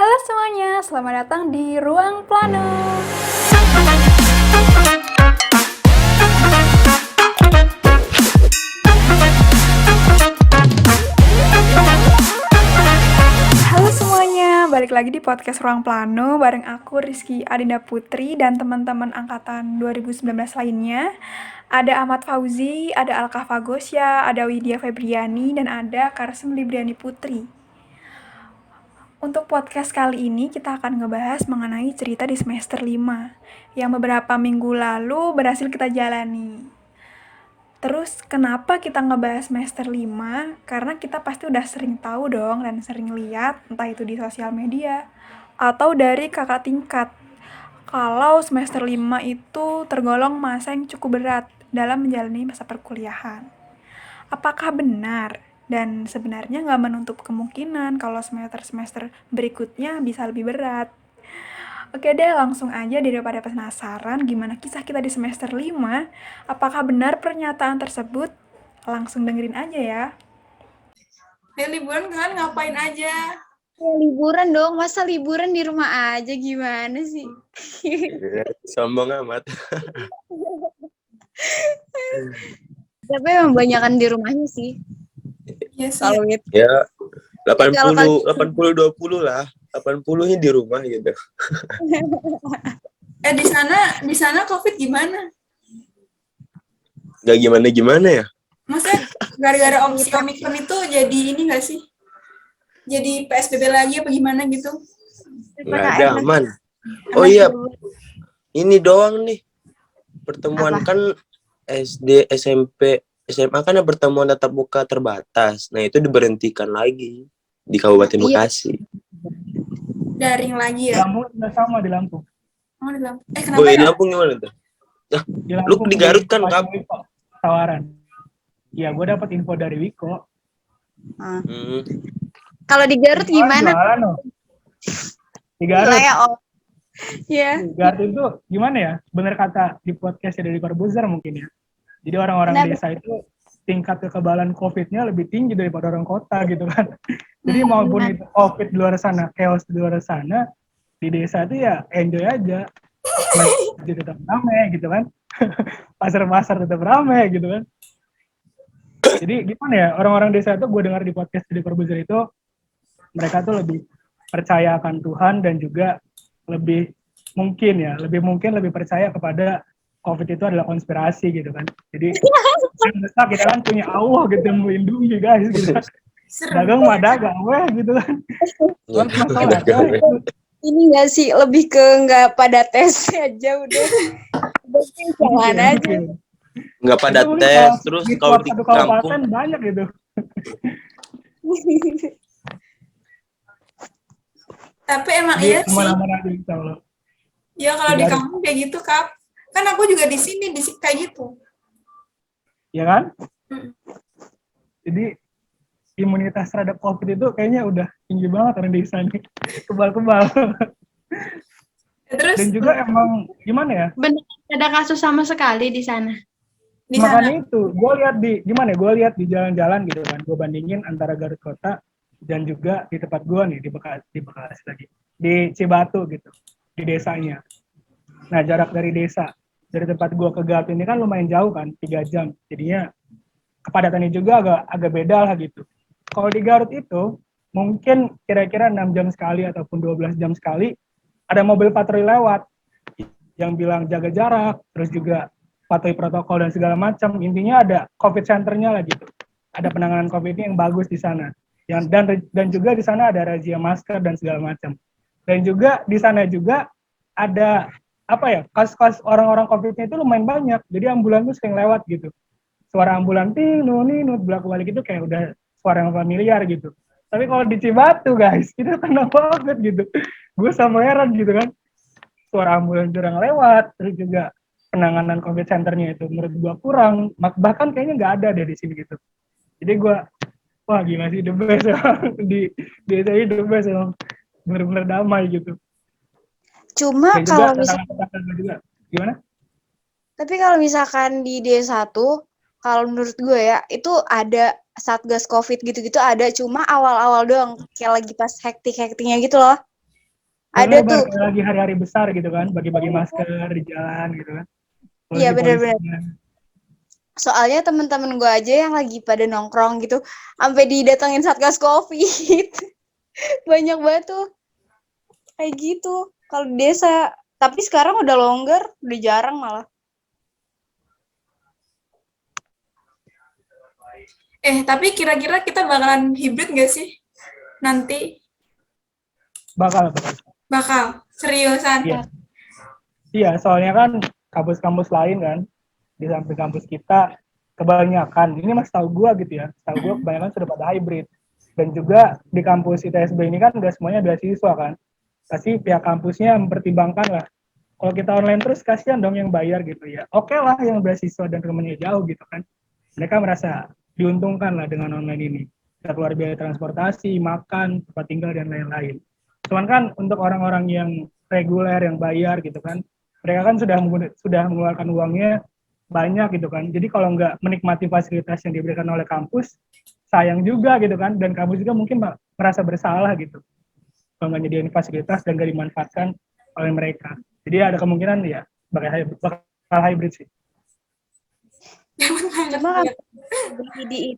Halo semuanya, selamat datang di Ruang Plano. Halo semuanya, balik lagi di podcast Ruang Plano bareng aku Rizky Adinda Putri dan teman-teman angkatan 2019 lainnya. Ada Ahmad Fauzi, ada Alkafa Gosya, ada Widya Febriani, dan ada Karsem Libriani Putri. Untuk podcast kali ini kita akan ngebahas mengenai cerita di semester 5 yang beberapa minggu lalu berhasil kita jalani. Terus kenapa kita ngebahas semester 5? Karena kita pasti udah sering tahu dong dan sering lihat entah itu di sosial media atau dari kakak tingkat. Kalau semester 5 itu tergolong masa yang cukup berat dalam menjalani masa perkuliahan. Apakah benar? Dan sebenarnya nggak menutup kemungkinan kalau semester-semester berikutnya bisa lebih berat. Oke deh, langsung aja daripada penasaran gimana kisah kita di semester 5. Apakah benar pernyataan tersebut? Langsung dengerin aja ya. Liburan kan ngapain aja? Ya, liburan dong, masa liburan di rumah aja gimana sih? Sombong amat. Tapi emang banyakan di rumahnya sih. Iya sih. Kalau gitu. Ya, 80 Kalau 20 lah. 80-nya di rumah gitu. Di sana COVID gimana? Gak gimana-gimana ya? Masa gara-gara Omikron itu jadi ini nggak sih? Jadi PSBB lagi apa gimana gitu? Nggak ada, aman. Oh iya, ini doang nih. Pertemuan Apa? kan SD, SMP, SMA kan ada pertemuan tatap muka terbatas. Nah, itu diberhentikan lagi di Kabupaten Iya. Bekasi. Daring lagi Di ya? Lampung juga sama di Lampung. Oh, di Lampung. Oh, Kenapa di ya? Lampung gimana tuh? Di Lu di Garut kan, Wiko, Kap? tawaran. Iya, gue dapat info dari Wiko. Hmm. Kalau di Garut gimana? Jualan loh. Di Garut. Gila ya, Om. Iya. Di Garut itu gimana ya? Bener kata di podcast dari Corbuzier mungkin ya. Jadi orang-orang Kenapa? desa itu tingkat kekebalan COVID-nya lebih tinggi daripada orang kota gitu kan. Jadi maupun itu COVID di luar sana, chaos di luar sana, di desa itu ya enjoy aja. Masjid tetap ramai gitu kan. Pasar-pasar tetap ramai gitu kan. Jadi gimana ya, orang-orang desa itu gue dengar di podcast di Corbuzier itu, mereka tuh lebih percaya akan Tuhan dan juga lebih mungkin lebih percaya kepada COVID itu adalah konspirasi gitu kan. Jadi kita kan punya Allah gitu yang melindungi guys gitu kan. Dagang mah dagang weh gitu kan. Cuman masalah Ini nggak sih, lebih ke nggak pada tes aja udah. Mungkin jangan aja. Nggak pada itu tes, terus kalau di satu kampung kabupaten banyak gitu. Tapi emang iya sih. Kemana-mana insya Allah. Ya kalau di kampung kayak gitu, Kap. Kan aku juga di sini kayak gitu. Ya kan? Hmm. Jadi imunitas terhadap COVID itu kayaknya udah tinggi banget orang desa nih. Kebal-kebal. Terus Dan juga emang gimana ya? Benar ada kasus sama sekali di sana. di sana Makanya itu, gue lihat di jalan-jalan gitu kan, gue bandingin antara Garut Kota dan juga di tempat gue nih, di Bekasi lagi, di Cibatu gitu, di desanya. Nah, jarak dari tempat gue ke Garut ini kan lumayan jauh kan, 3 jam, jadinya kepadatannya juga agak beda lah gitu. Kalau di Garut itu, mungkin kira-kira 6 jam sekali ataupun 12 jam sekali, ada mobil patroli lewat, yang bilang jaga jarak, terus juga patuhi protokol dan segala macam. Intinya ada COVID center-nya lah gitu. Ada penanganan COVID-nya yang bagus di sana. Dan juga di sana ada razia masker dan segala macam. Dan juga di sana juga ada kasus-kasus orang-orang COVID-nya itu lumayan banyak. Jadi ambulan tuh sering lewat gitu. Suara ambulan ninut bolak-balik itu kayak udah suara yang familiar gitu. Tapi kalau di Cibatu guys, itu kena banget gitu. Gue sama heran gitu kan. Suara ambulan jarang lewat, terus juga penanganan COVID center-nya itu menurut gue kurang, bahkan kayaknya nggak ada deh di sini gitu. Jadi gue, wah gila sih, the best ya. di desa ini the best ya, bener-bener damai gitu. Cuma Dan kalau juga misalkan juga, gimana? Tapi kalau misalkan di D1, kalau menurut gue ya, itu ada Satgas COVID gitu-gitu ada, cuma awal-awal doang, kayak lagi pas hektik-hektiknya gitu loh. Ada lebar tuh. kayak lagi hari-hari besar gitu kan, bagi-bagi masker di jalan gitu kan. Iya, benar-benar. Polisi-polisinya. Soalnya teman-teman gue aja yang lagi pada nongkrong gitu, sampai didatengin Satgas Covid. Banyak banget tuh kayak gitu kalau di desa. Tapi sekarang udah longgar, udah jarang malah. Tapi kira-kira kita bakalan hybrid nggak sih? Nanti Bakal. bakal seriusan. Iya. Iya, soalnya kan kampus-kampus lain kan, di samping kampus kita, kebanyakan, ini mas tahu gue gitu ya, tahu gue kebanyakan sudah pada hybrid. Dan juga di kampus ITSB ini kan nggak semuanya beasiswa kan, pasti pihak kampusnya mempertimbangkan lah. Kalau kita online terus kasihan dong yang bayar gitu ya. Oke lah yang beasiswa dan rumahnya jauh gitu kan. Mereka merasa diuntungkan lah dengan online ini. Kita keluar biaya transportasi, makan, tempat tinggal dan lain-lain. Cuman kan untuk orang-orang yang reguler yang bayar gitu kan, mereka kan sudah mengeluarkan uangnya banyak gitu kan. Jadi kalau nggak menikmati fasilitas yang diberikan oleh kampus, sayang juga gitu kan. Dan kampus juga mungkin merasa bersalah gitu kalau nggak nyediain fasilitas dan nggak dimanfaatkan oleh mereka. Jadi ada kemungkinan ya bakal hybrid sih. Cuma di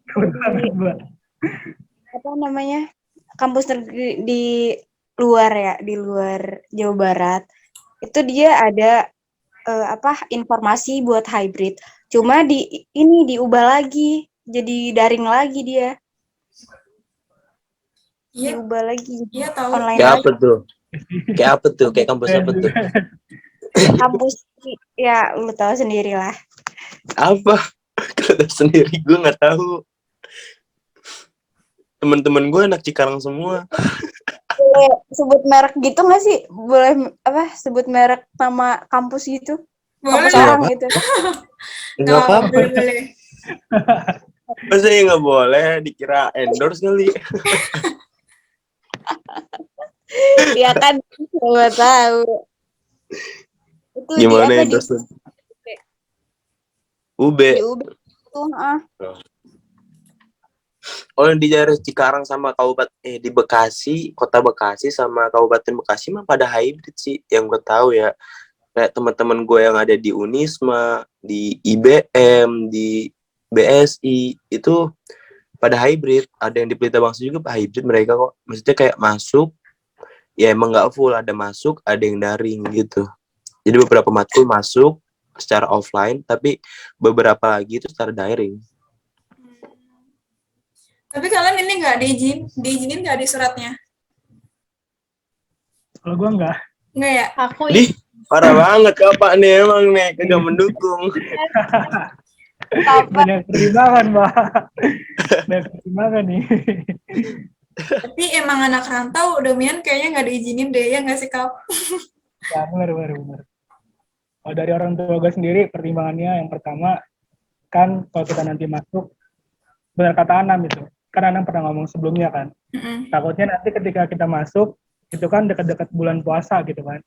apa namanya, kampus negeri di luar ya, di luar Jawa Barat, itu dia ada informasi buat hybrid. Cuma diubah lagi, jadi daring lagi dia. Iya, Diubah lagi iya tahu. online Kayak lagi. apa tuh? Kayak apa tuh? Kayak kampus apa tuh? Kampus ya lu tahu sendiri lah. Apa? Kalau sendiri gue nggak tahu. Teman-teman gue anak Cikarang semua. Boleh sebut merek gitu nggak sih? Boleh sebut merek nama kampus gitu? Boleh Kampus lah. orang gitu. Nggak apa-apa. Boleh. Masa ya nggak boleh? Dikira endorse kali. Ya kan, nggak tahu. Itu Gimana di endorse? UB. di UB tuh. Oh, di daerah Cikarang sama di Bekasi, kota Bekasi sama Kabupaten Bekasi mah pada hybrid sih, yang gue tahu ya. Kayak teman-teman gue yang ada di Unisma, di IBM, di BSI itu pada hybrid. Ada yang di Pelita Bangsa juga hybrid mereka kok. Maksudnya kayak masuk, ya emang nggak full, ada masuk, ada yang daring gitu. Jadi beberapa matkul masuk secara offline, tapi beberapa lagi itu secara daring. Tapi kalian ini nggak diizinin nggak di suratnya? Kalau gue enggak. Nggak ya? Aku Dih, parah banget Pak nih emang nih, kagak mendukung. Banyak pertimbangan, Mbak. Banyak pertimbangan nih. Tapi emang anak rantau dominan kayaknya nggak diizinin deh, ya nggak sih Kak? Ya, benar. Kalau dari orang tua gue sendiri, pertimbangannya yang pertama, kan kalau kita nanti masuk, benar kata Anam itu, kan Anam pernah ngomong sebelumnya kan, takutnya nanti ketika kita masuk, itu kan dekat-dekat bulan puasa gitu kan,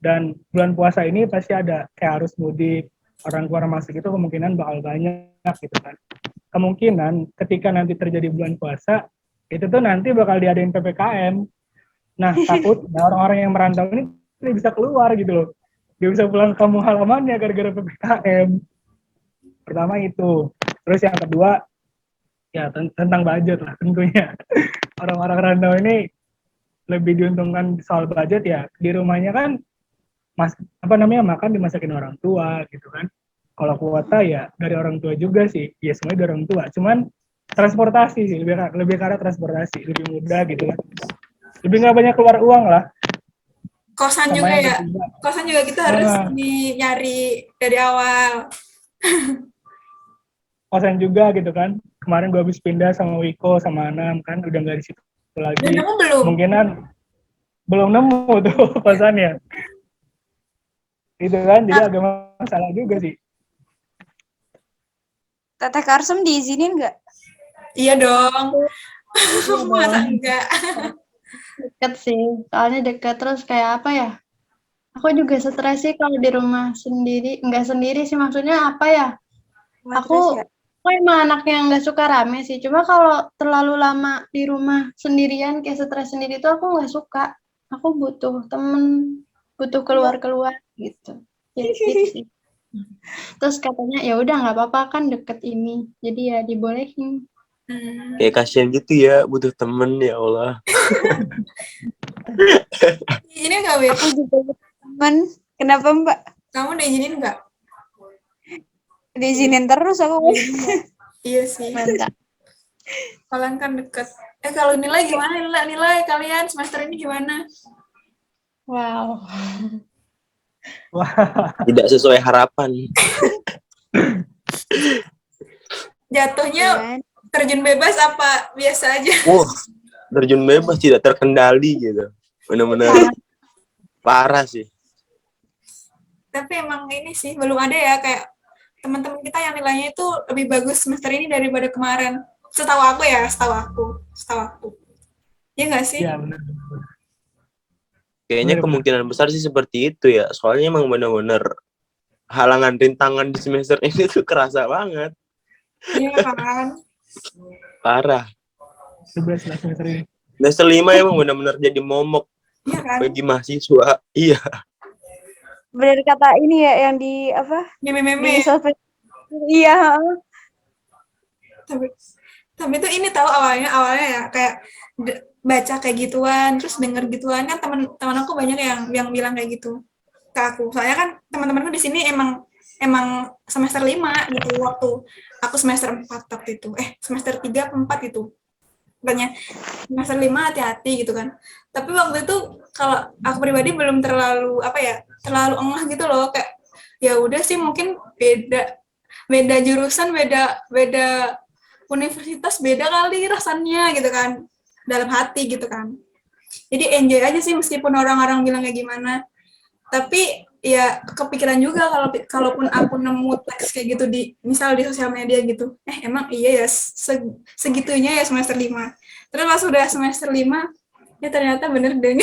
dan bulan puasa ini pasti ada kayak arus mudik, orang keluar masuk itu kemungkinan bakal banyak gitu kan. Kemungkinan ketika nanti terjadi bulan puasa, itu tuh nanti bakal diadain PPKM. Nah, takutnya orang-orang yang merantau ini tidak bisa keluar gitu loh. Dia bisa pulang ke kampung halamannya gara-gara PPKM. Pertama itu. Terus yang kedua, ya tentang budget lah tentunya. Orang-orang rantau ini lebih diuntungkan soal budget ya. Di rumahnya kan makan dimasakin orang tua gitu kan. Kalau kuota ya dari orang tua juga sih. Ya semuanya dari orang tua. Cuman transportasi sih, lebih ke arah transportasi, lebih mudah gitu kan. Lebih nggak banyak keluar uang lah. Kosan Sama juga yang ya? ketiga. Kosan juga kita harus nyari dari awal. Kosan juga gitu kan. Kemarin gue habis pindah sama Wiko sama Anam kan, udah nggak di situ lagi. Dan kamu belum? Kemungkinan belum nemu tuh kosannya. Itu kan, jadi agak masalah juga sih. Teteh Karsem diizinin nggak? Iya dong. Masa enggak? deket sih, soalnya deket terus kayak apa ya? Aku juga stres sih kalau di rumah sendiri, nggak sendiri sih maksudnya apa ya? Aku emang anak yang nggak suka rame sih, cuma kalau terlalu lama di rumah sendirian kayak stres sendiri tuh aku nggak suka. aku butuh temen, butuh keluar-keluar gitu. Ya gitu sih. Terus katanya ya udah nggak apa-apa kan deket ini, jadi ya dibolehin. Kayak kasihan gitu ya, butuh temen, ya Allah. Ini nggak, Wit? Aku juga butuh teman. Kenapa Mbak? Kamu diizinin nggak? Diizinin terus aku. Iya sih. Mantap. Kalian kan deket. Kalau nilai gimana? Nilai kalian semester ini gimana? Wow. Wah, Tidak sesuai harapan. Jatuhnya Gimana? terjun bebas apa biasa aja? Wah, terjun bebas tidak terkendali gitu. Benar-benar parah sih. Tapi emang ini sih belum ada ya kayak teman-teman kita yang nilainya itu lebih bagus semester ini daripada kemarin. Setahu aku ya, setahu aku. Ya nggak sih? ya benar. Kayaknya Bener, kemungkinan besar sih seperti itu ya. Soalnya emang benar-benar halangan rintangan di semester ini tuh kerasa banget. Iya kan? Parah. 11 lah semester ini. Semester 5 emang benar-benar jadi momok Iya kan? bagi mahasiswa. Iya. Bener kata ini ya yang di apa? Meme-meme. Di sosmed. Iya. Tapi itu ini tahu awalnya ya kayak baca kayak gituan, terus denger gituan kan teman-teman aku banyak yang bilang kayak gitu ke aku. Soalnya kan teman-temanku di sini emang semester 5 gitu waktu aku semester 4 waktu itu. Semester 3 atau 4 gitu. Katanya semester 5 hati-hati gitu kan. Tapi waktu itu kalau aku pribadi belum terlalu terlalu engah gitu loh, kayak ya udah sih mungkin beda jurusan, beda universitas, beda kali rasanya gitu kan, dalam hati gitu kan. Jadi enjoy aja sih meskipun orang-orang bilang kayak gimana. Tapi ya kepikiran juga kalaupun aku nemu teks kayak gitu misal di sosial media gitu. Emang iya ya segitunya ya semester 5. Terus pas udah semester 5 ya ternyata bener deh.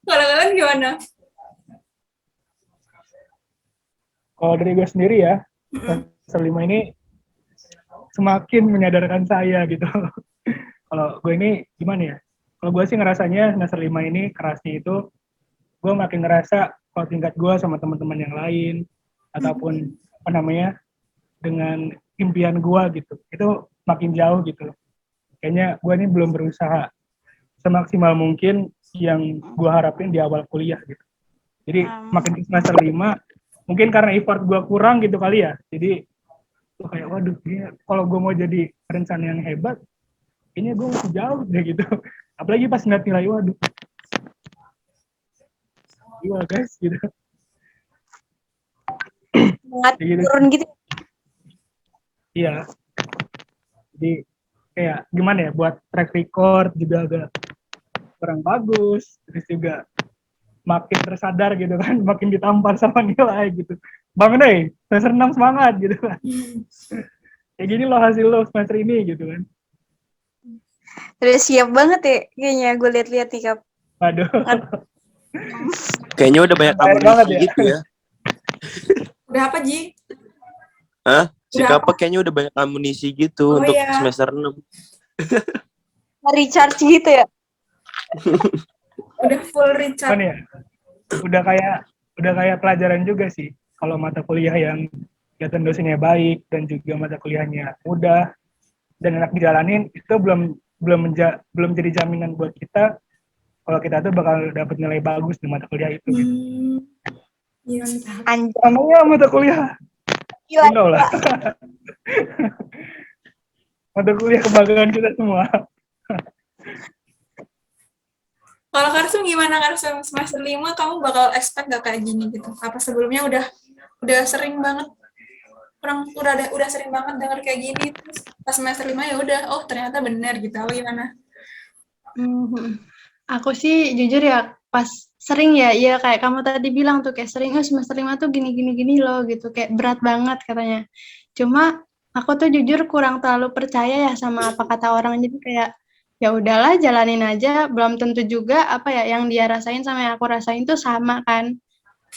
Kalau kalian gimana? Kalau dari gue sendiri ya, semester 5 ini semakin menyadarkan saya gitu. Kalau gue ini gimana ya? Kalau gue sih ngerasanya semester 5 ini kerasnya itu gue makin ngerasa kalau tingkat gue sama teman-teman yang lain ataupun apa namanya dengan impian gue gitu, itu makin jauh gitu. Kayaknya gue ini belum berusaha semaksimal mungkin yang gue harapin di awal kuliah gitu. Jadi makin di semester 5 mungkin karena effort gue kurang gitu kali ya. Jadi tuh kayak waduh, kalau gue mau jadi perencana yang hebat, kayaknya gue masih jauh deh gitu. Apalagi pas ngeliat nilai, waduh, gila guys gitu. Gitu. Turun gitu. Iya. Jadi kayak gimana ya, buat track record juga agak kurang bagus, terus juga makin tersadar gitu kan, makin ditampar sama nilai gitu. Bang deh, semester 6 semangat gitu kan. Kayak gini loh hasil lo semester ini gitu kan. Udah siap banget ya kayaknya gue lihat-lihat nih Kap. Waduh. Kayaknya udah banyak amunisi ya. gitu ya. Udah apa, Ji? Hah? Si Udah Kapak kayaknya udah banyak amunisi gitu untuk iya. semester 6. Recharge gitu ya. Udah full recharge. Kan ya, udah kayak pelajaran juga sih. Kalau mata kuliah yang kegiatan dosennya baik dan juga mata kuliahnya mudah dan enak dijalanin, itu belum jadi jaminan buat kita kalau kita tuh bakal dapat nilai bagus di mata kuliah itu. Gitu. Iya. Anjir. Namanya mata kuliah. Gila. You know lah. Mata kuliah kebanggaan kita semua. Kalau Karsum gimana, Karsum? Semester 5 kamu bakal expect gak kayak gini gitu? Apa sebelumnya udah sering banget udah sering banget denger kayak gini, terus pas semester 5 ya udah, oh ternyata benar gitu. Apa gimana? Aku sih jujur ya pas sering ya kayak kamu tadi bilang tuh kayak sering semester 5 tuh gini loh gitu, kayak berat banget katanya. Cuma aku tuh jujur kurang terlalu percaya ya sama apa kata orang, jadi kayak ya udahlah jalanin aja, belum tentu juga apa ya yang dia rasain sama yang aku rasain tuh sama kan.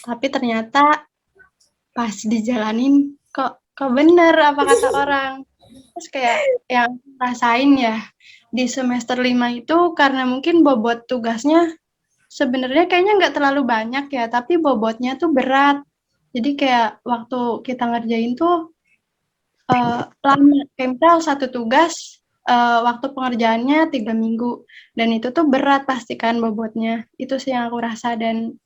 Tapi ternyata pas dijalanin kok bener apa kata orang. Terus kayak yang rasain ya di semester 5 itu karena mungkin bobot tugasnya sebenarnya kayaknya nggak terlalu banyak ya, tapi bobotnya tuh berat. Jadi kayak waktu kita ngerjain tuh lama. Kayak misal satu tugas waktu pengerjaannya 3 minggu dan itu tuh berat pastikan bobotnya. Itu sih yang aku rasa dan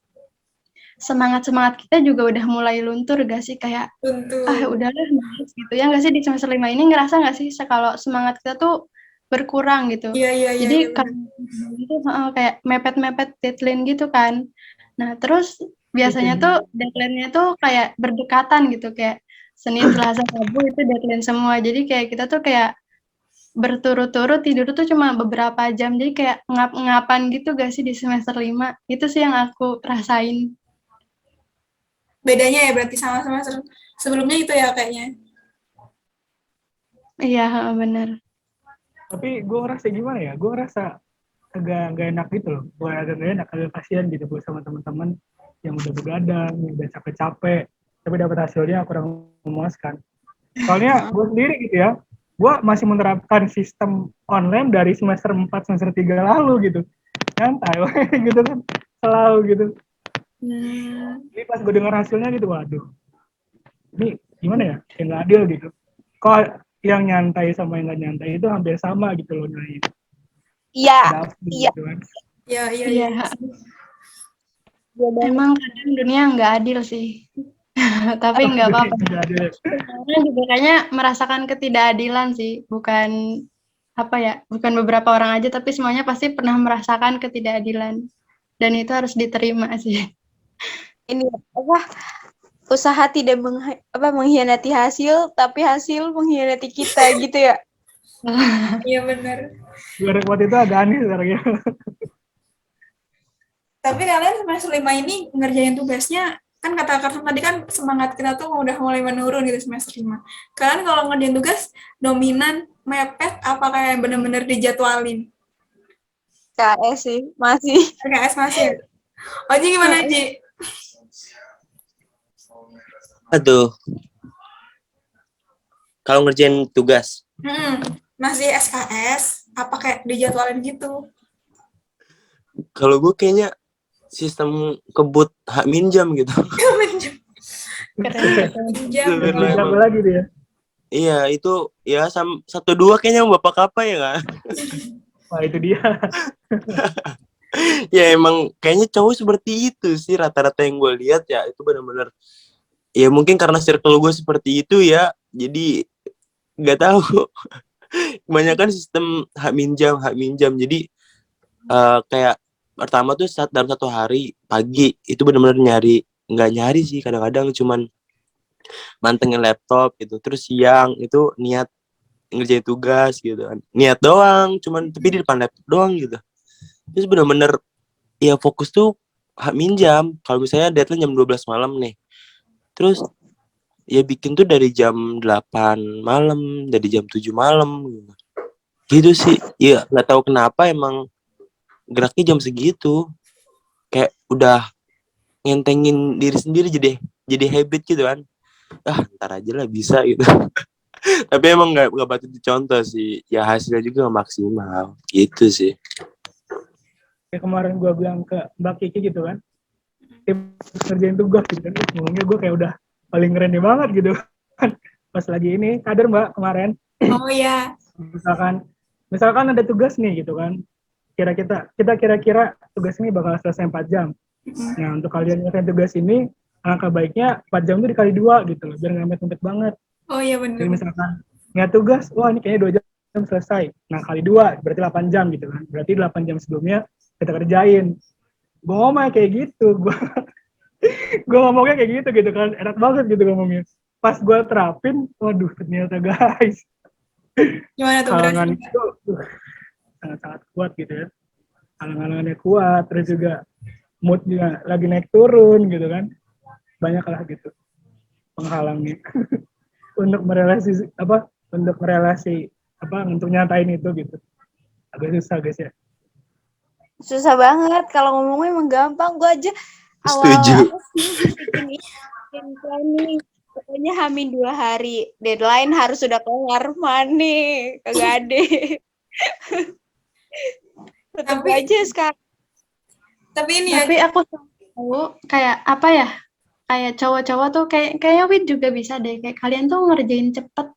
semangat-semangat kita juga udah mulai luntur gak sih kayak Untuk udahlah males gitu ya nggak sih di semester 5 ini ngerasa nggak sih kalau semangat kita tuh berkurang gitu. iya iya iya Jadi iya benar. kalau itu kayak mepet-mepet deadline gitu kan. Nah, terus biasanya tuh deadline-nya tuh kayak berdekatan gitu kayak Senin, Selasa, Rabu itu deadline semua. Jadi kayak kita tuh kayak berturut-turut tidur tuh cuma beberapa jam. Jadi kayak ngap-ngapan gitu gak sih di semester 5? Itu sih yang aku rasain. Bedanya ya berarti sama semester sebelumnya itu ya kayaknya. Iya, benar. Tapi gue ngerasa gimana ya, gue ngerasa agak gak enak gitu loh, bukan agak gak enak, agak kasihan gitu gue sama teman-teman yang udah begadang, yang udah capek-capek, tapi dapat hasilnya kurang memuaskan. Soalnya gue sendiri gitu ya, gue masih menerapkan sistem online dari semester 4, semester 3 lalu gitu, santai gitu kan, selalu gitu. Jadi pas gue dengar hasilnya gitu, waduh, ini gimana ya, kayak gak adil gitu. Kok yang nyantai sama yang gak nyantai itu hampir sama gitu loh nilainya. Iya, Iya. Gitu kan. Iya iya Iya. iya. Emang kadang dunia nggak adil sih. Tapi nggak apa-apa. Nggak adil. Karena juga kayaknya merasakan ketidakadilan sih, bukan apa ya, bukan beberapa orang aja, tapi semuanya pasti pernah merasakan ketidakadilan. Dan itu harus diterima sih. Ini apa? Usaha tidak mengkhianati hasil, tapi hasil mengkhianati kita gitu ya. Iya benar. Gue waktu itu agak aneh sekarang ya. Tapi kalian semester 5 ini ngerjain tugasnya, kan kata Karsan tadi kan semangat kita tuh udah mulai menurun gitu semester 5. Kalian kalau ngerjain tugas dominan, mepet, apa kayak bener-bener dijadwalin? KS sih, masih. RKS masih. Oji gimana, Ji? Aduh. Kalau ngerjain tugas, Masih SKS, apa kayak dijadwalin gitu? kalau gue kayaknya sistem kebut hak minjam gitu. Jam. Sebenarnya Siapa emang. lagi dia? Iya, itu ya 1-2 kayaknya bapak apa ya kan? Wah itu dia. Ya emang kayaknya cowok seperti itu sih rata-rata yang gue lihat ya, itu benar-benar ya mungkin karena circle gue seperti itu ya, jadi nggak tahu. Kebanyakan sistem hak minjam. Jadi kayak pertama tuh dalam satu hari pagi itu benar-benar nggak nyari sih, kadang-kadang cuman mantengin laptop gitu. Terus siang itu niat ngerjain tugas gitu kan, niat doang, cuman tapi di depan laptop doang gitu. Terus benar-benar ya fokus tuh hak minjam. Kalau misalnya deadline jam 12 malam nih, terus ya bikin tuh dari jam 8 malam, dari jam 7 malam gitu sih. Ya nggak tahu kenapa emang geraknya jam segitu, kayak udah ngentengin diri sendiri, jadi habit gitu kan. Ntar aja lah bisa gitu. Tapi emang nggak patut dicontoh sih, ya hasilnya juga nggak maksimal gitu sih. Kayak kemarin gue bilang ke Mbak Kiki gitu kan, ngerjain tugas gitu kan, ngomongnya gue kayak udah paling keren banget gitu kan. Pas lagi ini kader Mbak kemarin, Oh iya. misalkan ada tugas nih gitu kan, kita kira-kira tugas ini bakal selesai 4 jam. Nah untuk kalian ngerjain tugas ini, angka baiknya 4 jam itu dikali 2 gitu loh, biar nggak mepet banget. Oh iya benar. Jadi misalkan nggak tugas, wah ini kayaknya 2 jam selesai. Nah kali 2 berarti 8 jam gitu kan. Berarti 8 jam sebelumnya kita kerjain. Gue ngomong kayak gitu, gue ngomongnya kayak gitu kan, enak banget gitu ngomongnya. Pas gue terapin, waduh ternyata guys, Gimana tuh halangan berarti? itu sangat-sangat kuat gitu ya. Halangannya kuat, terus juga mood juga lagi naik turun gitu kan. Banyak lah gitu penghalangnya untuk untuk nyatain itu gitu. Agak susah guys ya. Susah banget kalau ngomongnya emang gampang. Gue aja Setuju. awal bikin planning. Pokoknya H-2 hari deadline harus sudah kelar, mana kagak ada. Tetap Tapi- aja sekarang. Tapi ini ya, Tapi aku tahu kayak apa ya? Kayak cowok-cowok tuh kayaknya Wid juga bisa deh. Kayak kalian tuh ngerjain cepet,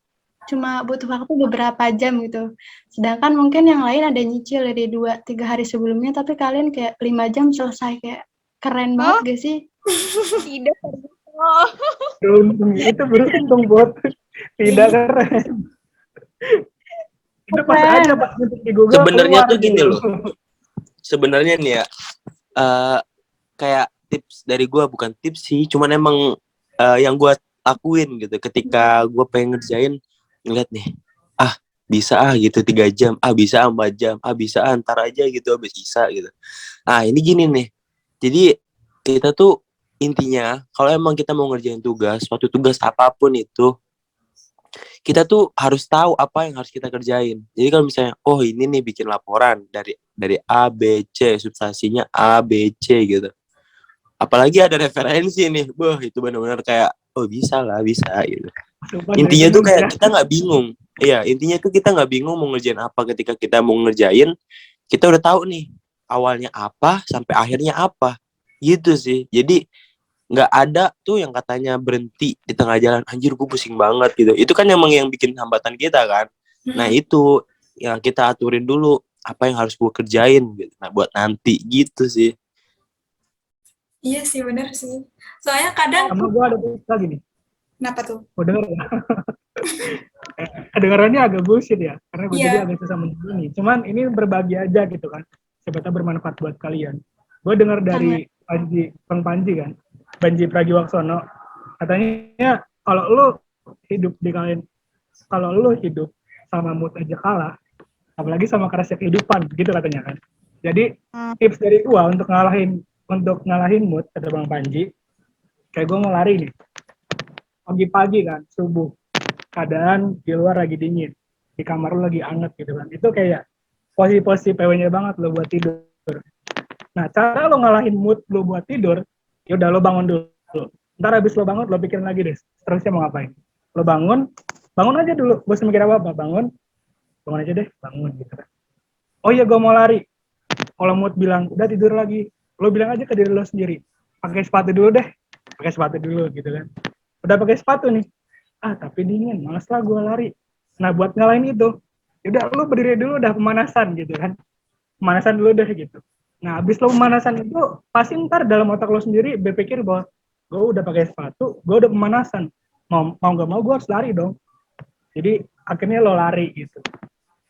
cuma butuh waktu beberapa jam gitu. Sedangkan mungkin yang lain ada nyicil dari 2-3 hari sebelumnya, tapi kalian kayak 5 jam selesai, kayak keren banget gak sih? Tidak. Oh. Beruntung buat tidak keren. Itu pas Keren. aja pas ngetik di Google Sebenarnya keluar tuh gini gitu. loh. Sebenarnya nih ya, kayak tips dari gue, bukan tips sih, cuman emang yang gue lakuin gitu ketika gue pengen ngerjain, ngeliat nih, bisa gitu 3 jam, bisa 4 jam, bisa ntar aja gitu, habis bisa gitu. Ini gini nih, jadi kita tuh intinya kalau emang kita mau ngerjain tugas, suatu tugas apapun itu, kita tuh harus tahu apa yang harus kita kerjain. Jadi kalau misalnya, ini nih bikin laporan dari A, B, C, substansinya A, B, C gitu. Apalagi ada referensi nih, itu benar-benar kayak, bisa lah, bisa gitu. Sumpah, Intinya dari tuh dulu kayak ya. kita nggak bingung. Iya, intinya tuh kita nggak bingung mau ngerjain apa. Ketika kita mau ngerjain, kita udah tahu nih awalnya apa sampai akhirnya apa. Gitu sih. Jadi nggak ada tuh yang katanya berhenti di tengah jalan, anjir gue pusing banget gitu. Itu kan emang yang bikin hambatan kita kan. Nah itu yang kita aturin dulu apa yang harus gue kerjain gitu. Nah buat nanti gitu sih. iya sih bener sih. Soalnya kadang, Sama gue ada tips lagi nih. kenapa tuh? Mau denger ya? Kedengarannya agak bullshit ya, karena gue Iya. juga agak susah menjalani. Cuman ini berbagi aja gitu kan, siapa tahu bermanfaat buat kalian. Gue dengar dari Bang Panji kan, Panji Pragiwaksono, katanya kalau lu hidup sama mood aja kalah, apalagi sama kerasnya kehidupan, gitu katanya kan. Jadi tips dari gue untuk ngalahin mood, kata Bang Panji, kayak gue mau lari nih, pagi-pagi kan, subuh, keadaan di luar lagi dingin, di kamar lu lagi anget gitu kan, itu kayak posisi PW-nya banget lo buat tidur. Nah, cara lo ngalahin mood lo buat tidur, ya udah lo bangun dulu. Ntar habis lo bangun, lo pikirin lagi deh, seterusnya mau ngapain. Lo bangun aja dulu, gak usah mikir apa-apa, bangun aja deh, bangun gitu kan. Oh iya, gue mau lari. Kalau mood bilang, udah tidur lagi, lo bilang aja ke diri lo sendiri, pakai sepatu dulu gitu kan. Udah pakai sepatu nih, tapi dingin, males lah gue lari. Nah buat ngalahin itu, yaudah lu berdiri dulu udah pemanasan gitu kan, pemanasan dulu deh gitu. Nah habis lo pemanasan itu, pasti ntar dalam otak lo sendiri berpikir bahwa gue udah pakai sepatu, gue udah pemanasan, mau nggak mau gue harus lari dong. Jadi akhirnya lo lari gitu.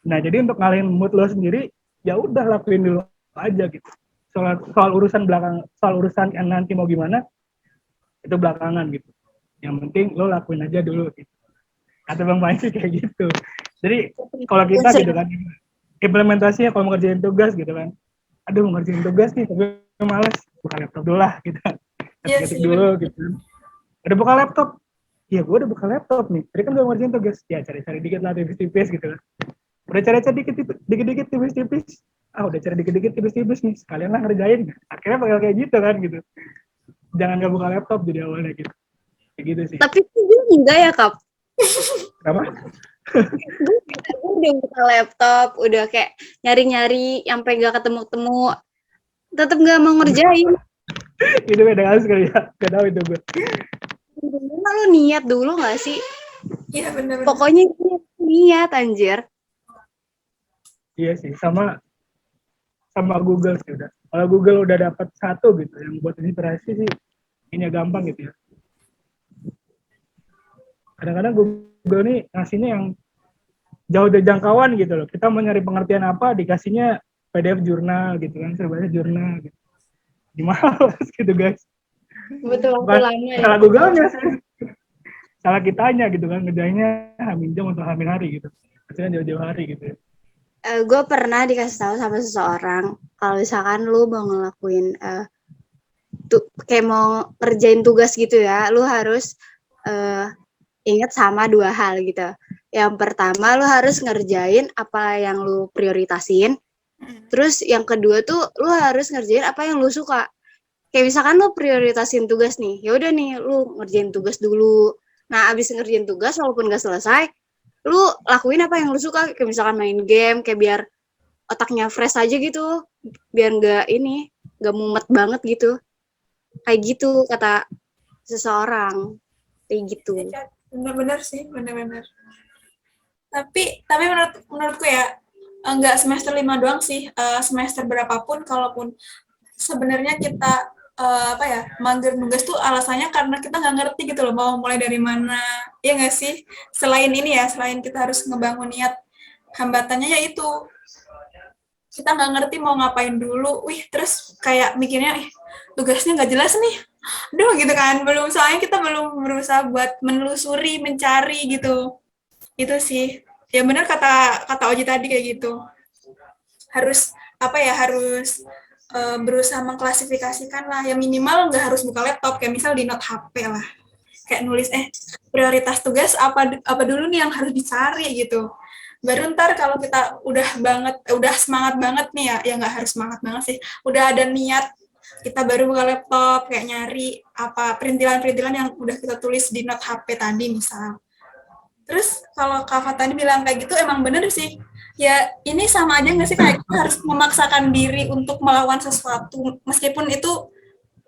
Nah jadi untuk ngalahin mood lo sendiri, ya udah lakuin dulu aja gitu. Soal urusan yang nanti mau gimana, itu belakangan gitu. Yang penting lo lakuin aja dulu gitu. Kata Bang Panji kayak gitu. Jadi kalau kita gitu kan, implementasinya kalau mau ngerjain tugas gitu kan, aduh mau ngerjain tugas nih tapi males, buka laptop dulu lah gitu kan, ketik dulu gitu kan. Udah buka laptop, ya gue udah buka laptop nih, tadi kan gue ngerjain tugas, ya cari-cari dikit lah tipis-tipis gitu kan. Udah cari-cari dikit-dikit tipis-tipis, udah cari dikit-dikit tipis-tipis nih, sekalian lah ngerjain. Akhirnya bakal kayak gitu kan gitu. Jangan gak buka laptop jadi awalnya gitu. Kayak gitu sih. Tapi gue enggak ya, Kap. Kenapa? Gue udah buka laptop, udah kayak nyari-nyari sampai gak ketemu-temu, tetap gak mau ngerjain. Itu beda kasus kali ya, gak tau itu gue. Gimana lu niat dulu gak sih? Iya bener-bener. Pokoknya niat anjir. Iya sih, sama Google sih udah. Kalau Google udah dapat satu gitu yang buat inspirasi sih, ini gampang gitu ya. Kadang-kadang Google nih ngasihnya yang jauh dari jangkauan gitu loh. Kita mau nyari pengertian apa, dikasihnya PDF jurnal gitu kan, serbanya jurnal gitu. Gimana gitu guys. Betul, Bukan lama ya. salah Google-nya sih. Salah kitanya gitu kan, ngerjainnya hamin jam atau hamin hari gitu. Hasilnya jauh-jauh hari gitu ya. Gue pernah dikasih tahu sama seseorang kalau misalkan lu mau ngelakuin kayak mau kerjain tugas gitu ya, lu harus ingat sama 2 hal gitu. Yang pertama lu harus ngerjain apa yang lu prioritasin. Terus yang kedua tuh lu harus ngerjain apa yang lu suka. Kayak misalkan lu prioritasin tugas nih, ya udah nih lu ngerjain tugas dulu. Nah abis ngerjain tugas walaupun gak selesai, lu lakuin apa yang lu suka, kayak misalkan main game, kayak biar otaknya fresh aja gitu, biar nggak mumet banget gitu, kayak gitu kata seseorang, kayak gitu. Bener-bener sih, bener-bener. Tapi menurutku ya, nggak semester 5 doang sih, semester berapapun, kalaupun sebenarnya kita apa ya, mager nugas tuh alasannya karena kita nggak ngerti gitu loh mau mulai dari mana, ya nggak sih? Selain ini ya, selain kita harus ngebangun niat, hambatannya yaitu kita nggak ngerti mau ngapain dulu, terus kayak mikirnya, tugasnya nggak jelas nih, aduh gitu kan, soalnya kita belum berusaha buat menelusuri, mencari gitu, itu sih, ya benar kata Oji tadi kayak gitu, harus apa ya, harus berusaha mengklasifikasikan lah, ya minimal nggak harus buka laptop, kayak misal di note HP lah, kayak nulis prioritas tugas apa dulu nih yang harus dicari gitu, baru ntar kalau kita udah semangat banget nih ya nggak harus semangat banget sih, udah ada niat, kita baru buka laptop kayak nyari apa perintilan-perintilan yang udah kita tulis di note HP tadi misal. Terus kalau Kak Fat tadi bilang kayak gitu emang bener sih, ya ini sama aja nggak sih kayak kita harus memaksakan diri untuk melawan sesuatu meskipun itu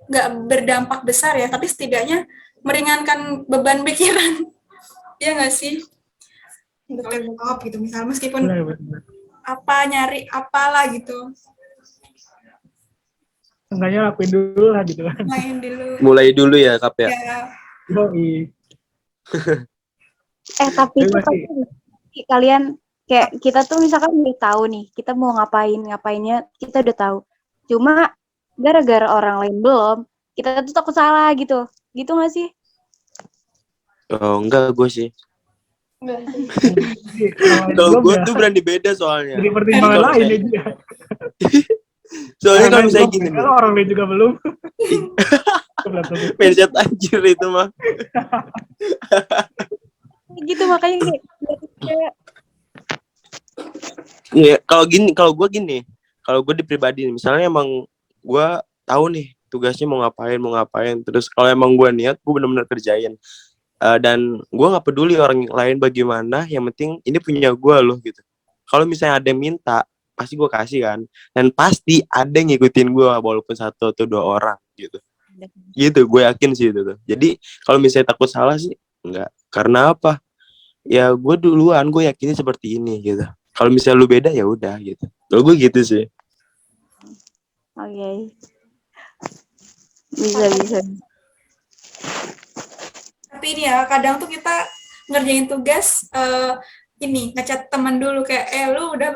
nggak berdampak besar ya, tapi setidaknya meringankan beban pikiran. Ya nggak sih? Laptop gitu misal, meskipun apa nyari apalah gitu, Seenggaknya lakuin dulu lah gitu kan. main dulu Mulai dulu ya, Kap ya. ya. Yoi. Tapi itu pasti kalian kayak kita tuh misalkan udah tahu nih kita mau ngapainnya kita udah tahu, cuma gara-gara orang lain belum, kita tuh takut salah gitu nggak sih? Oh enggak, gue sih. Enggak sih. Kalau gue tuh berani beda soalnya. Jadi pertimbangan lain ya dia. Soalnya kalau misalnya gini nih, kalau orang lain juga belum. mindset anjir itu mah. Gitu makanya kayak Iya, kalau gue gini, kalau gue di pribadi misalnya emang gue tahu nih tugasnya mau ngapain, terus kalau emang gue niat, gue benar-benar kerjain. Dan gue nggak peduli orang lain bagaimana, yang penting ini punya gue loh gitu. Kalau misalnya ada yang minta, pasti gue kasih kan, dan pasti ada yang ngikutin gue walaupun 1 atau 2 orang gitu. Gitu, gue yakin sih itu tuh. Jadi kalau misalnya takut salah sih enggak, karena apa? Ya gue duluan, gue yakinnya seperti ini gitu. Kalau misalnya lu beda ya udah gitu. Kalau gue gitu sih. Oke. Bisa. Tapi ini ya kadang tuh kita ngerjain tugas ini ngechat teman dulu kayak lu udah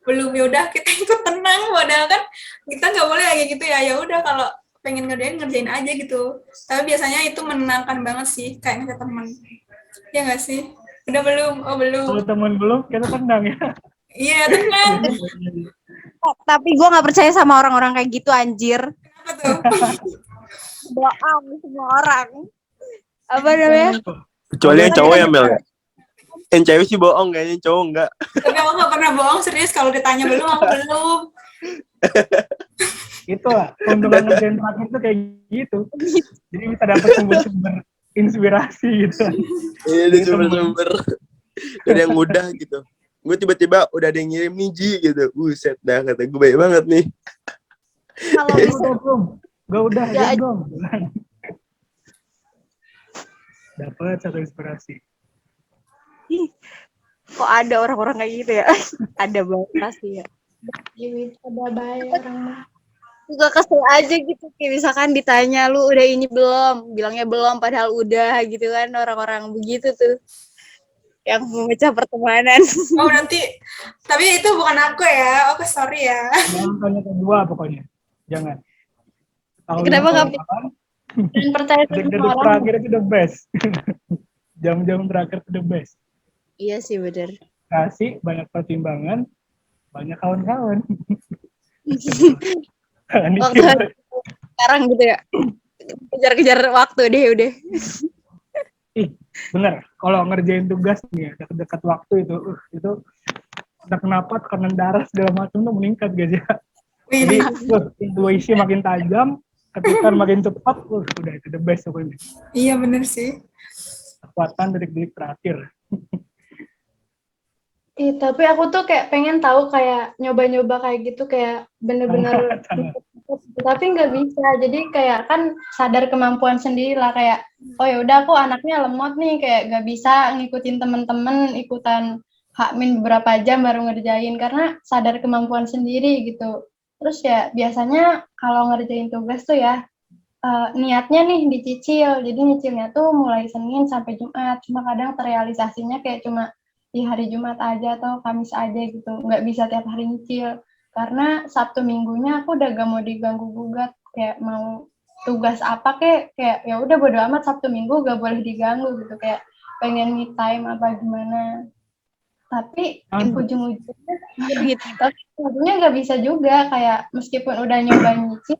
belum ya udah kita ikut tenang, padahal kan kita nggak boleh kayak gitu ya udah kalau pengen ngerjain aja gitu, tapi biasanya itu menenangkan banget sih kayak ngechat teman, ya nggak sih, udah belum, belum, Kalau teman belum, kita tendang ya. iya tenang. Tapi gue nggak percaya sama orang-orang kayak gitu anjir. Kenapa tuh? Bohong semua orang. Apa namanya? Kecuali yang cowok ya Mel. Yang cewek sih bohong, kayaknya cowok enggak. Tapi aku nggak pernah bohong, serius, kalau ditanya belum aku belum. Itulah keuntungan ngerjain terakhir tuh kayak gitu. Jadi bisa dapat sumber-sumber inspirasi gitu. Iya, ada sumber-sumber dari yang mudah gitu. Gue tiba-tiba udah ada yang ngirim nih Ji gitu. Buset dah, kata gue baik banget nih. Kalau bisa Gue udah Ya, dong. Dapat satu inspirasi. kok ada orang-orang kayak gitu ya? Ada banget pasti ya. Jadi ada baik orang mah. Juga kesel aja gitu, kayak misalkan ditanya lu udah ini belum, bilangnya belum padahal udah gitu kan, orang-orang begitu tuh yang memecah pertemanan. Oh nanti, tapi itu bukan aku ya, oke sorry ya. Jangan tanya kedua pokoknya. Jangan. Kalau Kenapa nggak Dan percaya sama detik-detik orang. terakhir itu the best. Jam-jam terakhir itu the best. Iya sih bener. Kasih banyak pertimbangan, banyak kawan-kawan. Waktu sekarang gitu ya, kejar-kejar waktu deh udah. Bener, kalau ngerjain tugas nih ya, dekat waktu itu entah kenapa tekanan darah segala macam tuh meningkat guys ya. Jadi intuisi makin tajam, ketika makin cepat, udah itu the best pokoknya. Iya bener sih. Kekuatan detik-detik terakhir. Tapi aku tuh kayak pengen tahu kayak nyoba-nyoba kayak gitu kayak bener-bener Jangan. tapi nggak bisa. Jadi kayak kan sadar kemampuan sendiri lah kayak oh ya udah aku anaknya lemot nih kayak nggak bisa ngikutin temen-temen ikutan hakmin beberapa jam baru ngerjain karena sadar kemampuan sendiri gitu. Terus ya biasanya kalau ngerjain tugas tuh ya niatnya nih dicicil. Jadi nyicilnya tuh mulai Senin sampai Jumat. Cuma kadang terrealisasinya kayak cuma di hari Jumat aja atau Kamis aja gitu. Nggak bisa tiap hari nyicil. Karena Sabtu Minggunya aku udah gak mau diganggu gugat. Kayak mau tugas apa kayak ya udah bodo amat Sabtu Minggu gak boleh diganggu gitu. Kayak pengen me time apa gimana. Tapi ujung-ujungnya gitu. tapi ujungnya nggak bisa juga kayak meskipun udah nyoba nyicil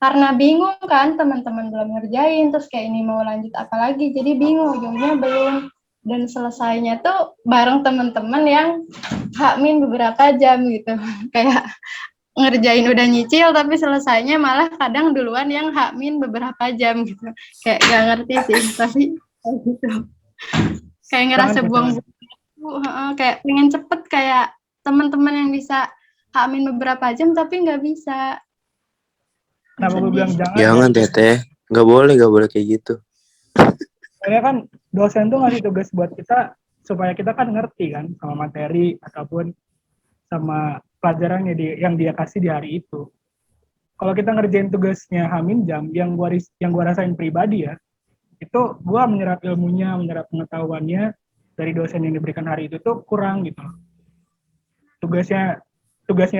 karena bingung kan teman-teman belum ngerjain terus kayak ini mau lanjut apa lagi jadi bingung ujungnya belum dan selesainya tuh bareng teman-teman yang hakmin beberapa jam gitu kayak ngerjain udah nyicil tapi selesainya malah kadang duluan yang hakmin beberapa jam gitu kayak gak ngerti sih tapi kayak gitu kayak ngerasa buang-buang kayak pengen cepet kayak teman-teman yang bisa hakmin beberapa jam tapi nggak bisa. Kenapa gue bilang jangan? Jangan Teteh, nggak boleh kayak gitu. Soalnya kan dosen tuh ngasih tugas buat kita supaya kita kan ngerti kan sama materi ataupun sama pelajaran yang dia kasih di hari itu. Kalau kita ngerjain tugasnya hamin jam, yang gua rasain pribadi ya, itu gua menyerap ilmunya, menyerap pengetahuannya dari dosen yang diberikan hari itu tuh kurang gitu. Tugasnya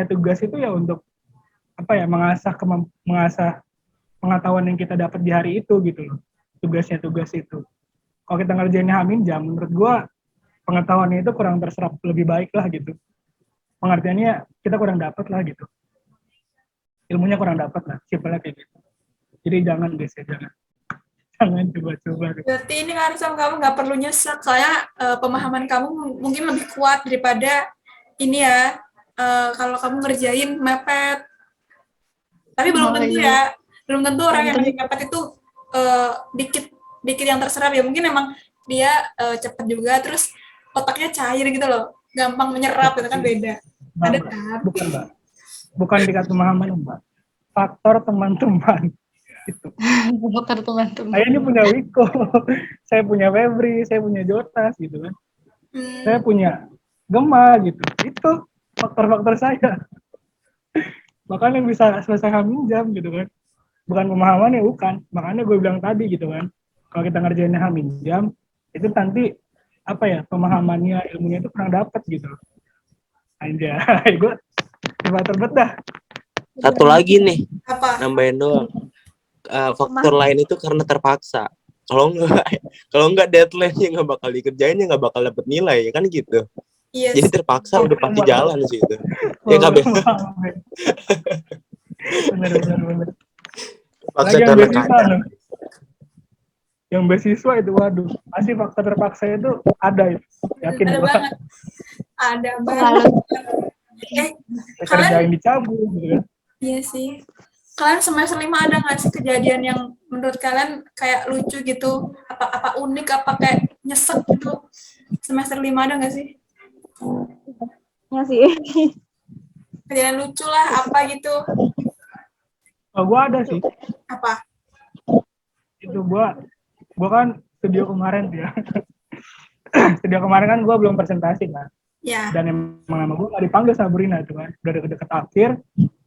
tugas itu ya untuk apa ya mengasah pengetahuan yang kita dapat di hari itu gitu loh. Tugasnya tugas itu. Kalau kita ngerjainnya hamin jam, menurut gua pengetahuannya itu kurang terserap lebih baik lah gitu. Pengertiannya kita kurang dapat lah gitu. Ilmunya kurang dapat lah, simpelnya kayak gitu. Jadi jangan guys ya, jangan coba-coba. Gitu. Berarti ini kan sama kamu nggak perlu nyesek, soalnya pemahaman kamu mungkin lebih kuat daripada ini ya, kalau kamu ngerjain mepet. Tapi belum tentu ya, belum tentu orang yang lagi mepet itu dikit yang terserap ya. Mungkin emang dia cepat juga, terus otaknya cair gitu loh, gampang menyerap, itu kan beda. Ada kan? Bukan Mbak. Bukan tingkat pemahaman Mbak. Faktor teman-teman. Gitu. Faktor teman-teman. Saya ini punya Wiko, saya punya Febri, saya punya Jotas gitu kan. Saya punya Gema gitu. Itu faktor-faktor saya. Makanya bisa selesai hamin jam gitu kan. Bukan pemahamannya, bukan. Makanya gue bilang tadi gitu kan. Kalau kita ngerjainnya hamin jam, itu nanti apa ya, pemahamannya, ilmunya itu kurang dapat gitu. Anjay, gue coba terbet dah. Satu lagi nih, Apa? nambahin doang. Faktor lain itu karena terpaksa. Kalau enggak deadline-nya nggak bakal dikerjain, ya nggak bakal dapet nilai, ya kan gitu. Yes. Jadi terpaksa udah pasti jalan sih itu. Ya nggak benar. Bener. Paksa Lagi yang karena beasiswa keadaan. loh. Yang beasiswa itu waduh, pasti faktor terpaksa itu ada itu. Yakin Ada gua. banget. Ada banget. Kerja yang dicabut gitu kan. Iya sih. Kalian semester 5 ada nggak sih kejadian yang menurut kalian kayak lucu gitu? Apa unik, apa kayak nyesek gitu? Semester 5 ada nggak sih? Ya sih. Kejadian lucu lah, apa gitu? Oh, gua ada sih. Apa? Itu gua kan studio kemarin tuh ya. Studio kemarin kan gua belum presentasi kan. Ya. Dan emang nama gua nggak dipanggil sama Brina itu kan. Udah deket-deket akhir,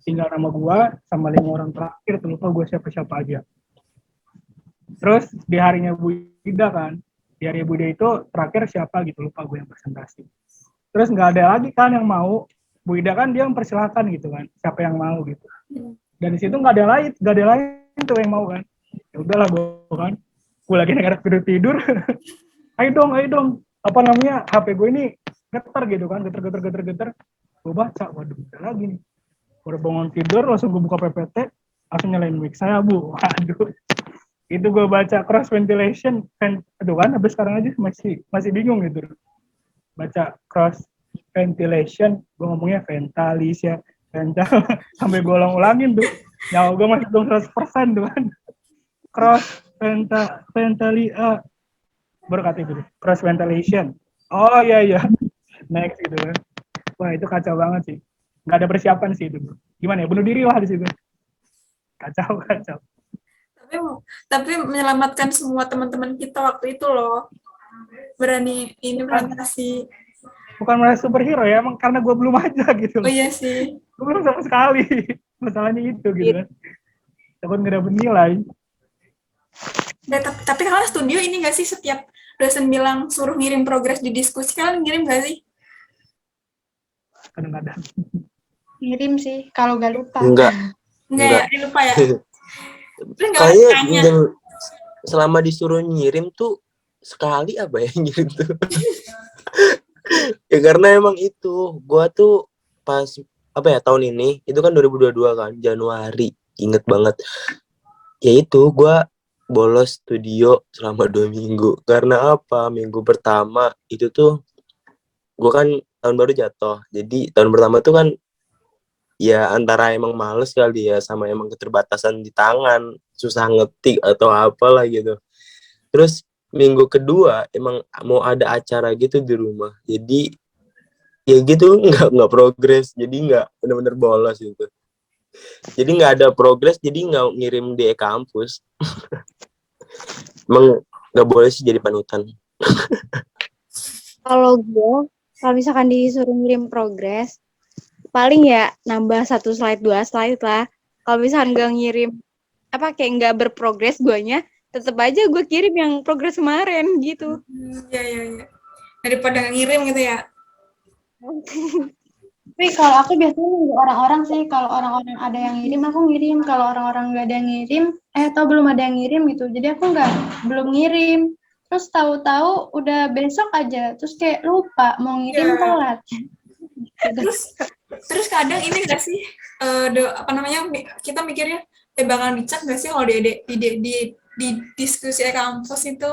tinggal nama gua sama 5 orang terakhir tuh, lupa gua siapa-siapa aja. Terus di harinya Bu Ida kan, di hari Bu Ida itu terakhir siapa gitu, lupa gue yang presentasi. Terus nggak ada lagi kan yang mau. Bu Ida kan dia mempersilahkan gitu kan, siapa yang mau gitu. Dan di situ nggak ada lain tuh yang mau kan. Ya udahlah gue lagi negara tidur. ayo dong. Apa namanya, HP gue ini getar gitu kan, getar. Gue baca, waduh udah lagi nih. Udah bangun tidur, langsung gue buka PPT, langsung nyalain mic saya Bu. Waduh. Itu gue baca cross ventilation, aduh kan, habis sekarang aja masih bingung gitu. Baca cross ventilation, gue ngomongnya ventalis ya, sampai gue ulangin tuh, nyawa gue masih belum 100% tuh kan. Cross ventalia, berkata itu, cross ventilation. Oh iya, next gitu kan. Wah itu kacau banget sih. Nggak ada persiapan sih itu. Gimana ya, bunuh diri lah di situ. Kacau. Tapi tapi menyelamatkan semua teman-teman kita waktu itu loh. Berani ini presentasi. Bukan merasa superhero ya, emang karena gue belum aja gitu. Oh iya sih. Gue belum sama sekali. Masalahnya itu gitu kan. Takut nggak dapet nilai. Tapi kalian studio ini nggak sih setiap dosen bilang suruh ngirim progres di diskusi, kalian ngirim nggak sih? Kadang-kadang. Ngirim sih, kalau gak lupa. Enggak. Enggak ya, lupa ya. Terus nggak Kayaknya tanya. selama disuruh ngirim tuh sekali apa ya ngirim tuh. Ya karena emang itu gua tuh pas apa ya tahun ini itu kan 2022 kan Januari, inget banget. Ya itu gua bolos studio selama 2 minggu. Karena apa? Minggu pertama itu tuh gua kan tahun baru jatuh. Jadi tahun pertama tuh kan ya antara emang males kali ya sama emang keterbatasan di tangan, susah ngetik atau apalah gitu. Terus minggu kedua emang mau ada acara gitu di rumah. Jadi ya gitu nggak progres. Jadi nggak bener-bener bolos gitu. Jadi nggak ada progres. Jadi nggak ngirim di kampus. Emang nggak boleh sih jadi panutan. Kalau misalkan disuruh ngirim progres, paling ya nambah 1 slide 2 slide lah. Kalau misalkan nggak ngirim kayak nggak berprogres guanya, tetap aja gue kirim yang progres kemarin gitu. Iya. Daripada ngirim gitu ya. Tapi kalau aku biasanya nunggu orang-orang sih, kalau orang-orang ada yang ngirim, aku ngirim. Kalau orang-orang nggak ada yang ngirim, atau belum ada yang ngirim gitu, jadi aku belum ngirim. Terus tahu-tahu udah besok aja, terus kayak lupa mau ngirim Iya. telat. Terus kadang ini nggak sih, kita mikirnya bakalan dicap nggak sih kalau di diskusi kampus itu,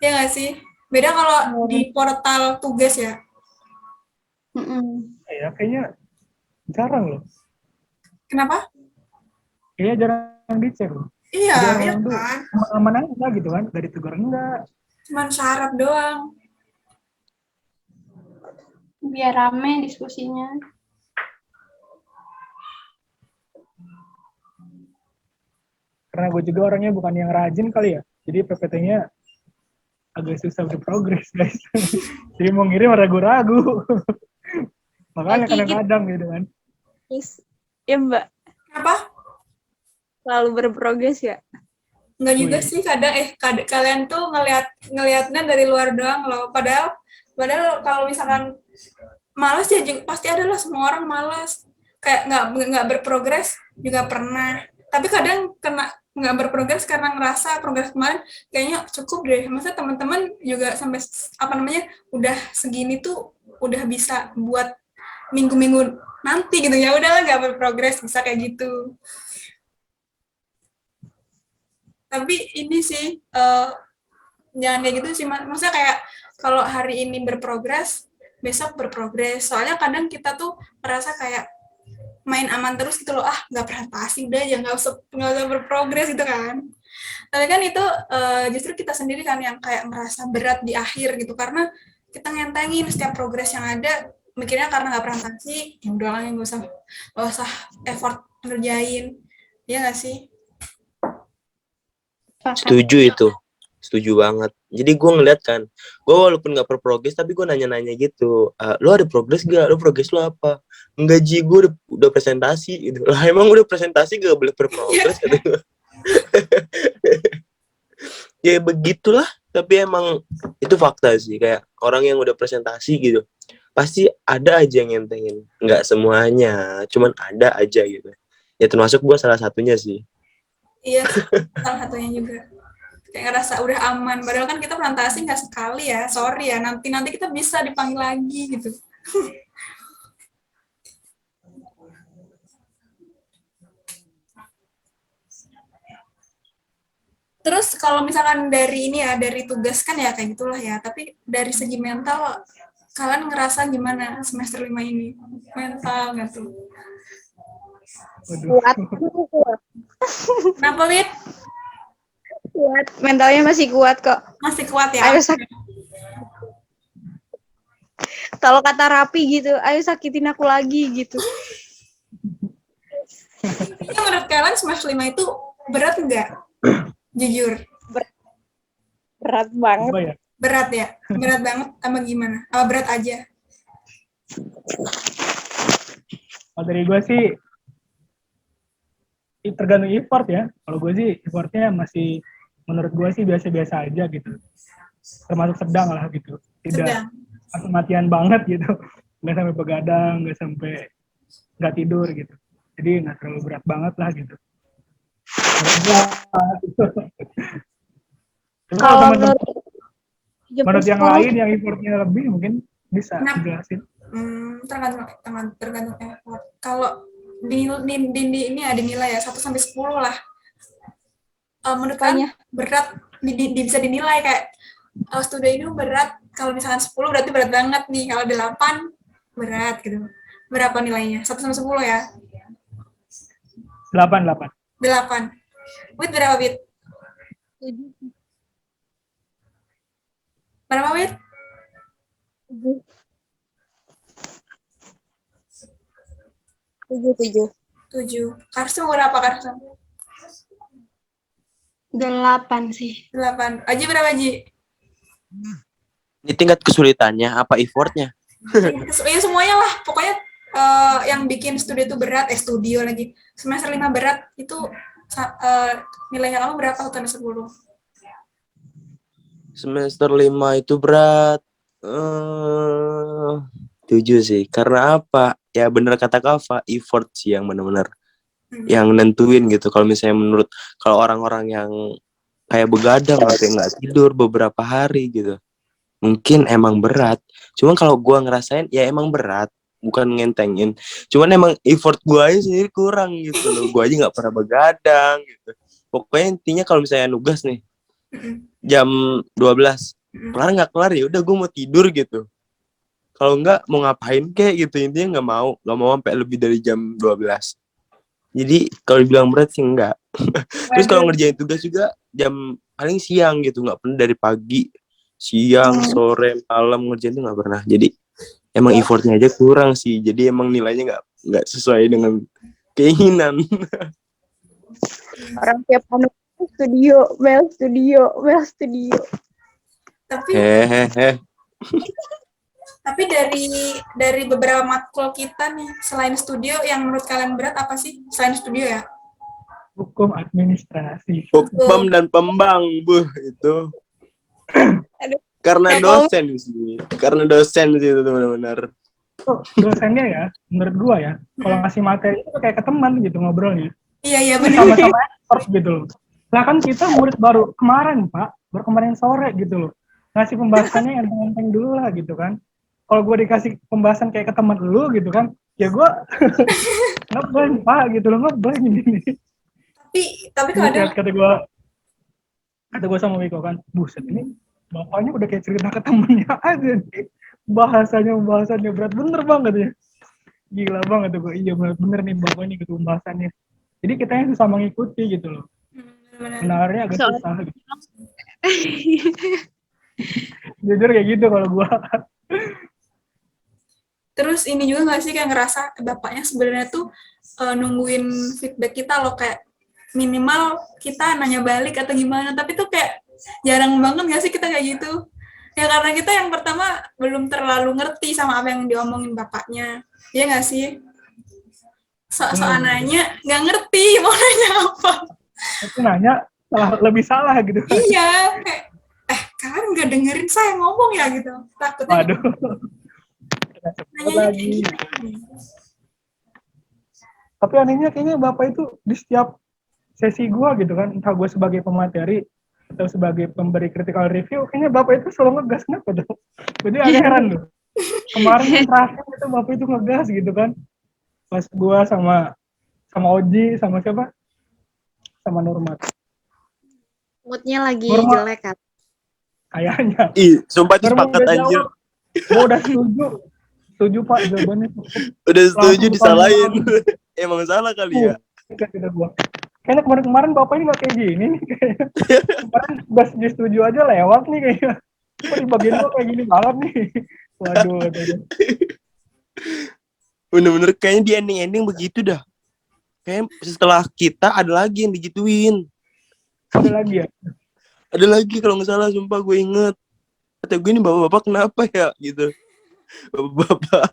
ya nggak sih? Beda kalau di portal tugas ya. Ya kayaknya jarang loh. Kenapa? Kayaknya jarang dicek loh. Iya, Jadi ya orang tuh kan. aman aja gitu kan, gak ditegur enggak. Cuman syarat doang. Biar rame diskusinya. Karena gue juga orangnya bukan yang rajin kali ya. Jadi PPT-nya agak susah berprogres guys. Jadi mau ngirim ragu-ragu. Makanya kadang-kadang gitu kan. Ya Mbak, Kenapa? selalu berprogres ya. Enggak juga sih, kadang kalian tuh ngelihatnya dari luar doang loh. Padahal kalau misalkan malas ya pasti ada lah, semua orang malas. Kayak nggak berprogres juga pernah. Tapi kadang kena nggak berprogres karena ngerasa progres kemarin kayaknya cukup deh. Masa teman-teman juga sampai udah segini tuh udah bisa buat minggu-minggu nanti gitu, ya udahlah nggak berprogres, bisa kayak gitu. Tapi ini sih jangan kayak gitu sih, maksudnya kayak kalau hari ini berprogres besok berprogres, soalnya kadang kita tuh merasa kayak main aman terus gitu loh, nggak prestasi udah ya nggak usah berprogres gitu kan. Tapi kan itu justru kita sendiri kan yang kayak merasa berat di akhir gitu, karena kita ngentengin setiap progres yang ada, mikirnya karena nggak prestasi ya udah lah, nggak usah effort ngerjain, ya nggak sih? Setuju banget. Jadi gue ngeliat kan, gue walaupun gak berprogres tapi gue nanya-nanya gitu, lo ada progres gak? Lo progres lo apa? Enggak Ji, gue udah presentasi gitu. Lah emang udah presentasi gak boleh berprogres kata gue. Ya begitulah, tapi emang itu fakta sih, kayak orang yang udah presentasi gitu pasti ada aja yang ngentengin, nggak semuanya, cuman ada aja gitu ya, termasuk gue salah satunya sih. Iya, salah satunya juga kayak ngerasa udah aman, padahal kan kita presentasi nggak sekali ya, sorry ya, nanti kita bisa dipanggil lagi gitu. Terus kalau misalkan dari ini ya, dari tugas kan ya kayak gitulah ya, tapi dari segi mental kalian ngerasa gimana semester 5 ini? Mental nggak tuh? Kuat. Kenapa, Wit? Kuat. Mentalnya masih kuat kok. Masih kuat ya? Ayo Kalau kata Rapi gitu, ayo sakitin aku lagi gitu. Ini menurut kalian semester 5 itu berat nggak? Jujur. Berat banget. Apa ya? Berat ya? Berat banget sama gimana? Apa berat aja? Kalau dari gue sih tergantung effort ya. Kalau gue sih effortnya masih menurut gue sih biasa-biasa aja gitu. Termasuk sedang lah gitu. Tidak Sedang. mati-matian banget gitu. Nggak sampai begadang, nggak sampai nggak tidur gitu. Jadi nggak terlalu berat banget lah gitu. Cuma kalau Kalau teman-teman jam menurut yang 10, lain yang effortnya lebih mungkin bisa Kenapa? dijelasin. Tergantung effort. Kalau di ini ada nilai ya 1 sampai 10 lah. Menurut kalian berat bisa dinilai kayak studi ini berat. Kalau misalkan 10 berarti berat banget nih. Kalau 8 berat gitu. Berapa nilainya? 1 sampai 10 ya. 8. 8. Wit berapa, Wit? Berapa, Wit? 7. 7. Karsum berapa, Karsum? 8 sih. 8. Aji berapa, Aji? Ini tingkat kesulitannya apa effortnya? Ya semuanya lah. Pokoknya yang bikin studi itu berat, studio lagi. Semester 5 berat itu nilainya kamu berapa 1 sampai 10? Semester 5 itu berat 7 sih. Karena apa? Ya bener kata Kava, effort sih yang benar-benar yang nentuin gitu. Kalau misalnya menurut kalau orang-orang yang kayak begadang sampai nggak tidur beberapa hari gitu, mungkin emang berat. Cuman kalau gua ngerasain ya emang berat, bukan ngentengin. Cuman emang effort gua aja sendiri kurang gitu loh. Gua aja nggak pernah begadang gitu. Pokoknya intinya kalau misalnya nugas nih jam 12 kelar nggak kelar ya udah gue mau tidur gitu. Kalau enggak mau ngapain kek gitu, intinya nggak mau sampai lebih dari jam 12. Jadi kalau dibilang berat sih enggak. Terus kalau ngerjain tugas juga jam paling siang gitu, nggak pernah dari pagi, siang, sore, malam ngerjain itu nggak pernah. Jadi emang effortnya aja kurang sih. Jadi emang nilainya nggak sesuai dengan keinginan. orang tiap anu Mel studio. Tapi dari beberapa matkul kita nih, selain studio, yang menurut kalian berat apa sih? Selain studio ya? Hukum administrasi. Hukum dan pembang, itu. Karena dosen sih. Karena dosen sih itu benar-benar. Dosennya ya, menurut gua ya, kalau ngasih materi itu kayak ke teman gitu ngobrolnya. Iya benar. Sama-sama expert gitu loh. Lah kan kita murid baru kemarin sore gitu loh. Ngasih pembahasannya yang enteng dulu lah gitu kan. Kalau gue dikasih pembahasan kayak ke teman lu gitu kan, ya gue ngeblank Pak gitu loh, ngeblank ini. Tapi kadang kata gue sama Wiko kan, buset ini bapaknya udah kayak cerita ke temennya aja nih. Pembahasannya berat bener banget ya. Gila banget tuh gue, iya bener nih bapak ini gitu pembahasannya. Jadi kita yang susah mengikuti gitu loh. Benarnya agak susah gitu. Jujur kayak gitu kalau gue. Terus ini juga nggak sih kayak ngerasa bapaknya sebenarnya tuh nungguin feedback kita loh, kayak minimal kita nanya balik atau gimana, tapi tuh kayak jarang banget nggak sih kita kayak gitu ya, karena kita yang pertama belum terlalu ngerti sama apa yang diomongin bapaknya, ya nggak sih? Soal nanya nggak ngerti mau nanya apa, itu nanya lebih salah gitu. iya kayak kalian nggak dengerin saya ngomong ya gitu, takutnya waduh lagi. Tapi anehnya kayaknya bapak itu di setiap sesi gue gitu kan, entah gue sebagai pemateri atau sebagai pemberi critical review, kayaknya bapak itu selalu ngegas. Kenapa dong? Jadi aneh heran loh. Kemarin terakhir itu bapak itu ngegas gitu kan, pas gue sama Oji sama siapa, sama Nurmat. Moodnya lagi jelek kan? Kayaknya. Sumpah itu sepakat anjir. Gue udah setuju Pak jawabannya. Udah setuju disalahin. Emang salah kali ya. Kayaknya kemarin bapak ini nggak kayak gini nih kayaknya. Kemarin udah setuju aja lewat nih kayaknya. Kok di bagian gue kayak gini banget nih. Waduh, waduh. Bener-bener kayaknya di ending-ending begitu dah. Kayak setelah kita ada lagi yang digituin. Ada lagi ya? Ada lagi kalau nggak salah, sumpah gue inget. Kata gue, ini bapak-bapak kenapa ya gitu. Bapak-bapak.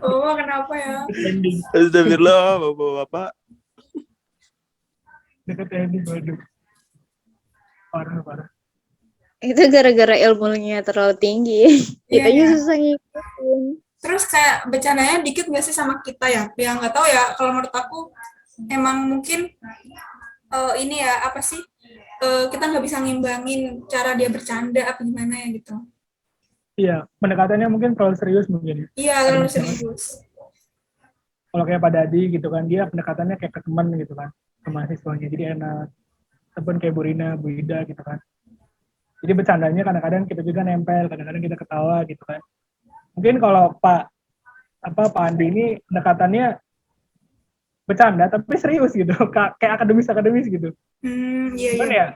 Oh, kenapa ya? Ending. Astagfirullah, bapak-bapak. Deket ending, waduh. Parah. Itu gara-gara ilmunya terlalu tinggi. Iya, Kitanya iya. susah ngikutin. Terus kayak bercandanya dikit nggak sih sama kita ya? Yang nggak tahu ya, kalau menurut aku emang mungkin ini ya, apa sih, kita nggak bisa ngimbangin cara dia bercanda apa gimana ya gitu. Iya, pendekatannya mungkin terlalu serius mungkin. Iya, terlalu serius. Kalau kayak Pak Dadi gitu kan, dia pendekatannya kayak ke teman gitu kan, ke mahasiswanya, jadi enak. Ataupun kayak Bu Rina, Bu Ida gitu kan. Jadi bercandanya kadang-kadang kita juga nempel, kadang-kadang kita ketawa gitu kan. Mungkin kalau Pak Andi ini pendekatannya bercanda tapi serius gitu, kayak akademis gitu. Iya, Cuman iya. ya,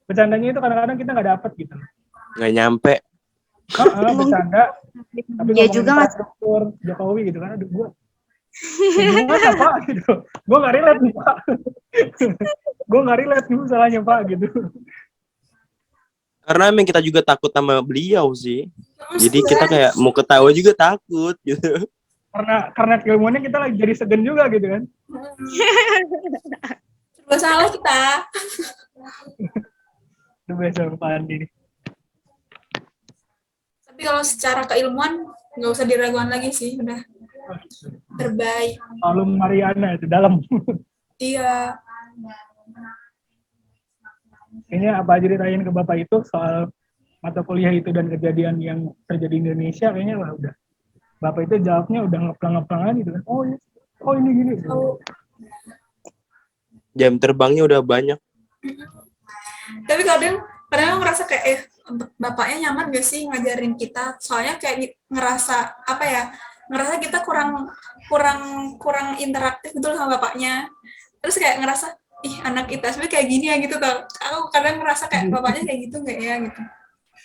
bercandanya itu kadang-kadang kita nggak dapet gitu. Nggak nyampe. Bercanda, tapi Dia ngomongin juga nggak infrastruktur Jokowi gitu kan, aduh gue gimana Pak gitu, gue nggak relate nih Pak, gue nggak relate nih masalahnya Pak gitu. Karena emang kita juga takut sama beliau sih. Jadi kita kayak mau ketawa juga takut gitu. Karena keilmuannya kita lagi jadi segan juga gitu kan. Serba salah kita. Itu biasa Pak Andi nih. Tapi kalau secara keilmuan nggak usah diragukan lagi sih, udah terbaik. Alum Mariana itu dalam. Iya. Kayaknya apa aja ditanyain ke Bapak itu soal mata kuliah itu dan kejadian yang terjadi di Indonesia, kayaknya lah udah. Bapak itu jawabnya udah ngeplang-ngeplang aja gitu kan. Oh iya, oh ini gini. Oh. Jam terbangnya udah banyak. Tapi kadang aku ngerasa kayak bapaknya nyaman gak sih ngajarin kita, soalnya kayak ngerasa apa ya, ngerasa kita kurang interaktif gitu sama bapaknya. Terus kayak ngerasa ih anak kita sebenarnya kayak gini ya gitu kan. Aku kadang ngerasa kayak bapaknya kayak gitu nggak ya gitu.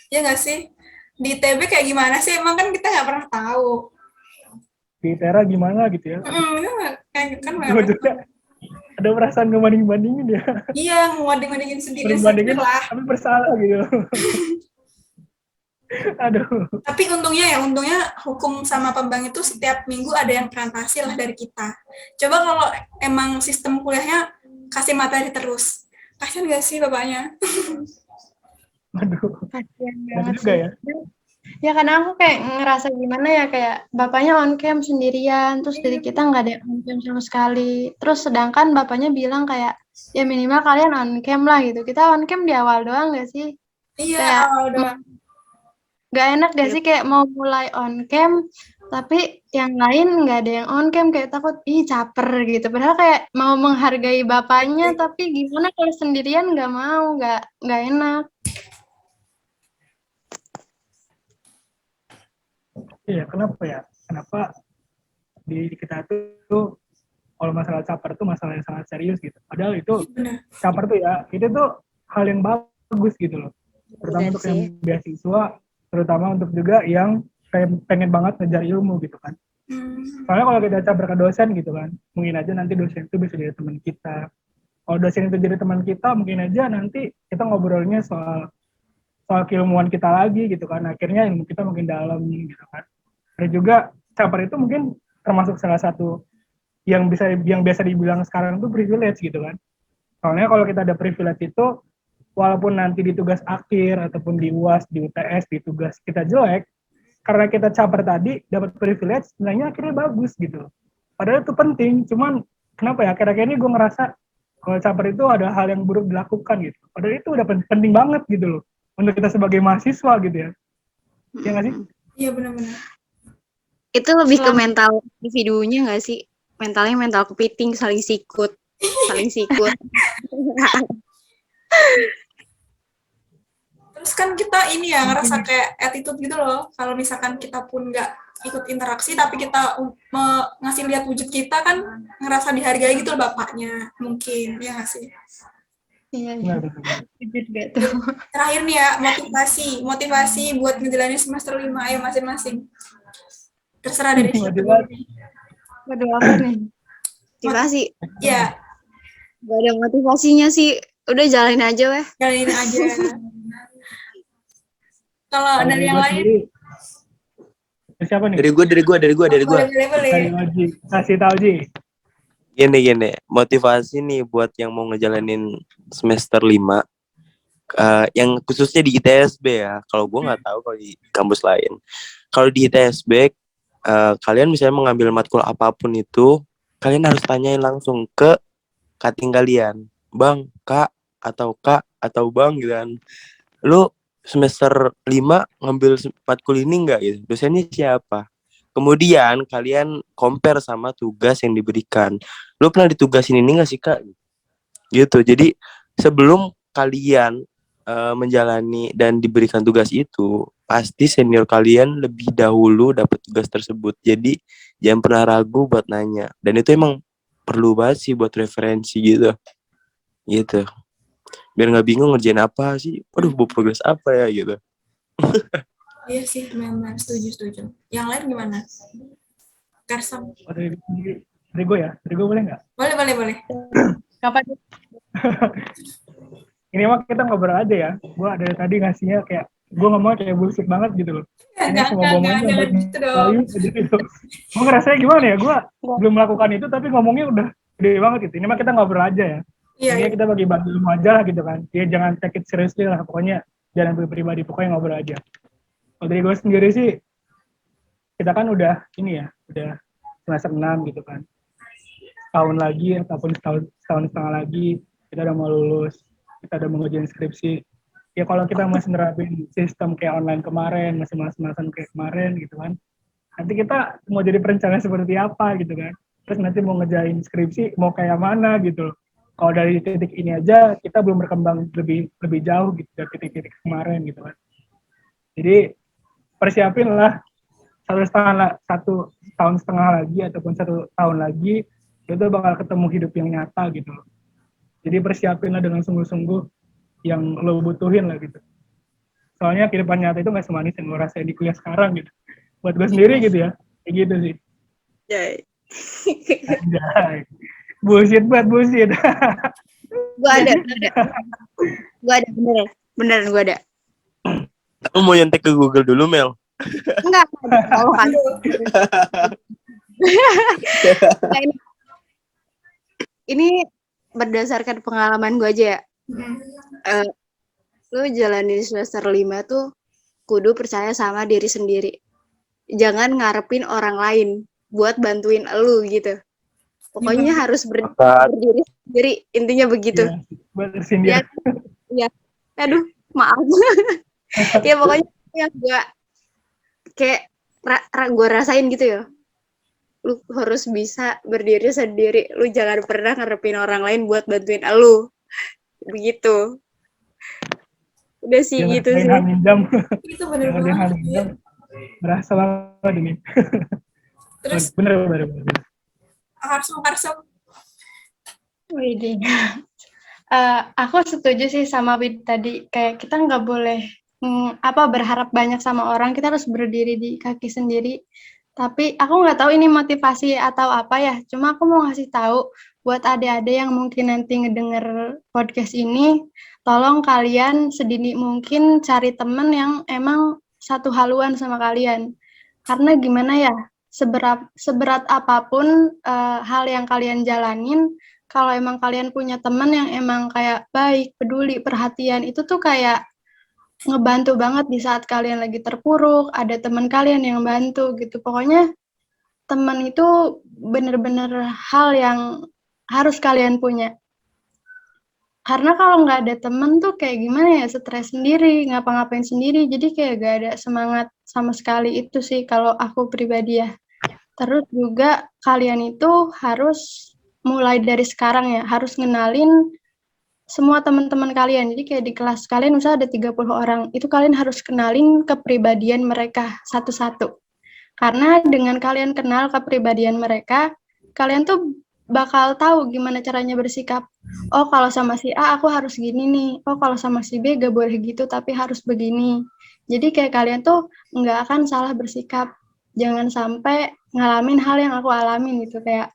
Ya nggak sih, di TB kayak gimana sih, emang kan kita nggak pernah tahu. Di Tera gimana gitu ya. Kan Gue juga ada perasaan ngebanding-bandingin ya. iya, ngebanding-bandingin sendiri Banding-bandingin lah. tapi bersalah gitu. Aduh. Tapi untungnya hukum sama pembang itu setiap minggu ada yang presentasi lah dari kita. Coba kalau emang sistem kuliahnya kasih materi terus, kasian gak sih bapaknya? Aduh. Kasian Gitu banget juga sih. ya. Ya karena aku kayak ngerasa gimana ya, kayak bapaknya on cam sendirian, terus dari kita nggak ada yang on cam sama sekali. Terus sedangkan bapaknya bilang kayak ya minimal kalian on cam lah gitu. Kita on cam di awal doang nggak sih? Iya, Kayak udah. nggak enak gak sih kayak mau mulai on cam tapi yang lain nggak ada yang on cam, kayak takut caper gitu. Padahal kayak mau menghargai bapaknya, tapi gimana kalau sendirian nggak mau, nggak enak. Iya, kenapa ya? Kenapa di kita tuh kalau masalah caper tuh masalah yang sangat serius gitu. Padahal itu caper tuh ya, itu tuh hal yang bagus gitu loh. Terutama untuk yang beasiswa, terutama untuk juga yang kayak pengen banget ngejar ilmu gitu kan. Soalnya kalau kita caper ke dosen gitu kan, mungkin aja nanti dosen itu bisa jadi teman kita. Kalau dosen itu jadi teman kita, mungkin aja nanti kita ngobrolnya soal keilmuan kita lagi gitu kan. Akhirnya ilmu kita makin dalam gitu kan. Dan juga caper itu mungkin termasuk salah satu yang biasa dibilang sekarang tuh privilege gitu kan. Soalnya kalau kita ada privilege itu, walaupun nanti di tugas akhir ataupun di UAS, di UTS, di tugas kita jelek, karena kita caper tadi dapat privilege, sebenarnya akhirnya bagus gitu. Padahal itu penting, cuman kenapa ya akhir-akhir ini gue ngerasa kalau caper itu ada hal yang buruk dilakukan gitu. Padahal itu udah penting banget gitu loh untuk kita sebagai mahasiswa gitu ya. Iya nggak sih? Iya benar-benar. Itu lebih ke mental individunya nggak sih? Mentalnya mental kepiting, saling sikut. Terus kan kita ini ya ngerasa kayak attitude gitu loh. Kalau misalkan kita pun nggak ikut interaksi, tapi kita ngasih lihat wujud kita kan ngerasa dihargai gitu loh bapaknya. Mungkin, ya nggak sih? Iya, Benar, benar, benar. setuju juga tuh. Terakhir nih ya, motivasi buat ngejalanin semester 5, ayo masing-masing. Terserah dari siapa dulu Motivasi. nih. Waduh, apa nih? Motivasi. Ya, Gak ada motivasinya sih. Udah jalanin aja weh. jalanin aja. Kalau Kalau dari dari yang gue lain, sendiri, siapa nih? Dari gue. boleh. Dari Oji. Kasih tahu Ji. Gini, motivasi nih buat yang mau ngejalanin semester 5, yang khususnya di ITSB ya. Kalau gue nggak tahu kalau di kampus lain. Kalau di ITSB, kalian misalnya mengambil matkul apapun itu, kalian harus tanyain langsung ke cutting kalian. Bang, Kak, atau Bang gitu kan. Lu semester 5 ngambil matkul ini enggak gitu? Dosennya siapa? Kemudian kalian compare sama tugas yang diberikan. Lu pernah ditugasin ini enggak sih, Kak? Gitu. Jadi sebelum kalian menjalani dan diberikan tugas itu, pasti senior kalian lebih dahulu dapat tugas tersebut. Jadi jangan pernah ragu buat nanya. Dan itu emang perlu banget sih buat referensi gitu. Gitu. Biar nggak bingung ngerjain apa sih. Aduh, mau progres apa ya gitu. iya sih, memang setuju. Yang lain gimana? Karsam. Oh, dari gue ya. Dari gue boleh nggak? Boleh. Kapan? Ini mah kita ngobrol aja ya. Gue dari tadi ngasihnya kayak gue ngomong kayak bullshit banget gitu loh. Ini Enggak, cuma ngomongnya jangan buat gitu dong. value aja gitu. Gue ngerasanya gimana ya? Gue belum melakukan itu tapi ngomongnya udah gede banget gitu. Ini mah kita ngobrol aja ya. Iya, Ini kita bagi-bagi ilmu aja lah gitu kan. Ya jangan take it seriously lah. Pokoknya jangan ambil pribadi. Pokoknya ngobrol aja. Kalau dari gue sendiri sih, kita kan udah ini ya, udah semester 6 gitu kan. Setahun lagi ataupun setahun setengah lagi kita udah mau lulus, kita udah mau ngerjain skripsi. Ya kalau kita masih nerapin sistem kayak online kemarin, masih malas-malasan kayak kemarin gitu kan, nanti kita mau jadi perencana seperti apa gitu kan. Terus nanti mau ngerjain skripsi mau kayak mana gitu loh. Kalau dari titik ini aja kita belum berkembang lebih jauh gitu dari titik-titik kemarin gitu kan. Jadi persiapin lah satu tahun setengah lagi ataupun 1 tahun lagi itu bakal ketemu hidup yang nyata gitu loh. Jadi persiapinlah dengan sungguh-sungguh yang lo butuhin lah gitu. Soalnya kehidupan nyata itu nggak semanis yang lo rasain di kuliah sekarang gitu. Buat gue sendiri gitu ya, kayak gitu sih. Yay. Anjay. Bullshit banget, bullshit. Gue ada. Beneran gue ada. Kamu mau nyontek ke Google dulu, Mel? Enggak, tahu kan. Nah, ini berdasarkan pengalaman gue aja ya. Lu jalanin semester 5 tuh kudu percaya sama diri sendiri. Jangan ngarepin orang lain buat bantuin lu gitu. Pokoknya harus berdiri sendiri, intinya begitu. Bersindir. Ya. Aduh, maaf. Ya pokoknya yang gue kayak gue rasain gitu ya. Lu harus bisa berdiri sendiri. Lu jangan pernah ngarepin orang lain buat bantuin lu. Begitu. Udah sih Jangan gitu sih. minjam. Itu bener banget. Ya. Berasa banget ini. Terus bener. Karsam. Widih. Aku setuju sih sama Wid tadi. Kayak kita nggak boleh berharap banyak sama orang. Kita harus berdiri di kaki sendiri. Tapi aku nggak tahu ini motivasi atau apa ya. Cuma aku mau ngasih tahu buat adik-adik yang mungkin nanti ngedenger podcast ini, tolong kalian sedini mungkin cari temen yang emang satu haluan sama kalian. Karena gimana ya, seberat apapun hal yang kalian jalanin, kalau emang kalian punya temen yang emang kayak baik, peduli, perhatian, itu tuh kayak ngebantu banget di saat kalian lagi terpuruk, ada teman kalian yang bantu gitu. Pokoknya teman itu bener-bener hal yang harus kalian punya. Karena kalau nggak ada temen tuh kayak gimana ya, stres sendiri, ngapa-ngapain sendiri, jadi kayak gak ada semangat sama sekali. Itu sih kalau aku pribadi ya. Terus juga kalian itu harus mulai dari sekarang ya, harus ngenalin semua teman-teman kalian. Jadi kayak di kelas kalian misalnya ada 30 orang, itu kalian harus kenalin kepribadian mereka satu-satu. Karena dengan kalian kenal kepribadian mereka, kalian tuh bakal tahu gimana caranya bersikap. Oh, kalau sama si A aku harus gini nih. Oh, kalau sama si B gak boleh gitu, tapi harus begini. Jadi kayak kalian tuh nggak akan salah bersikap. Jangan sampai ngalamin hal yang aku alamin gitu. Kayak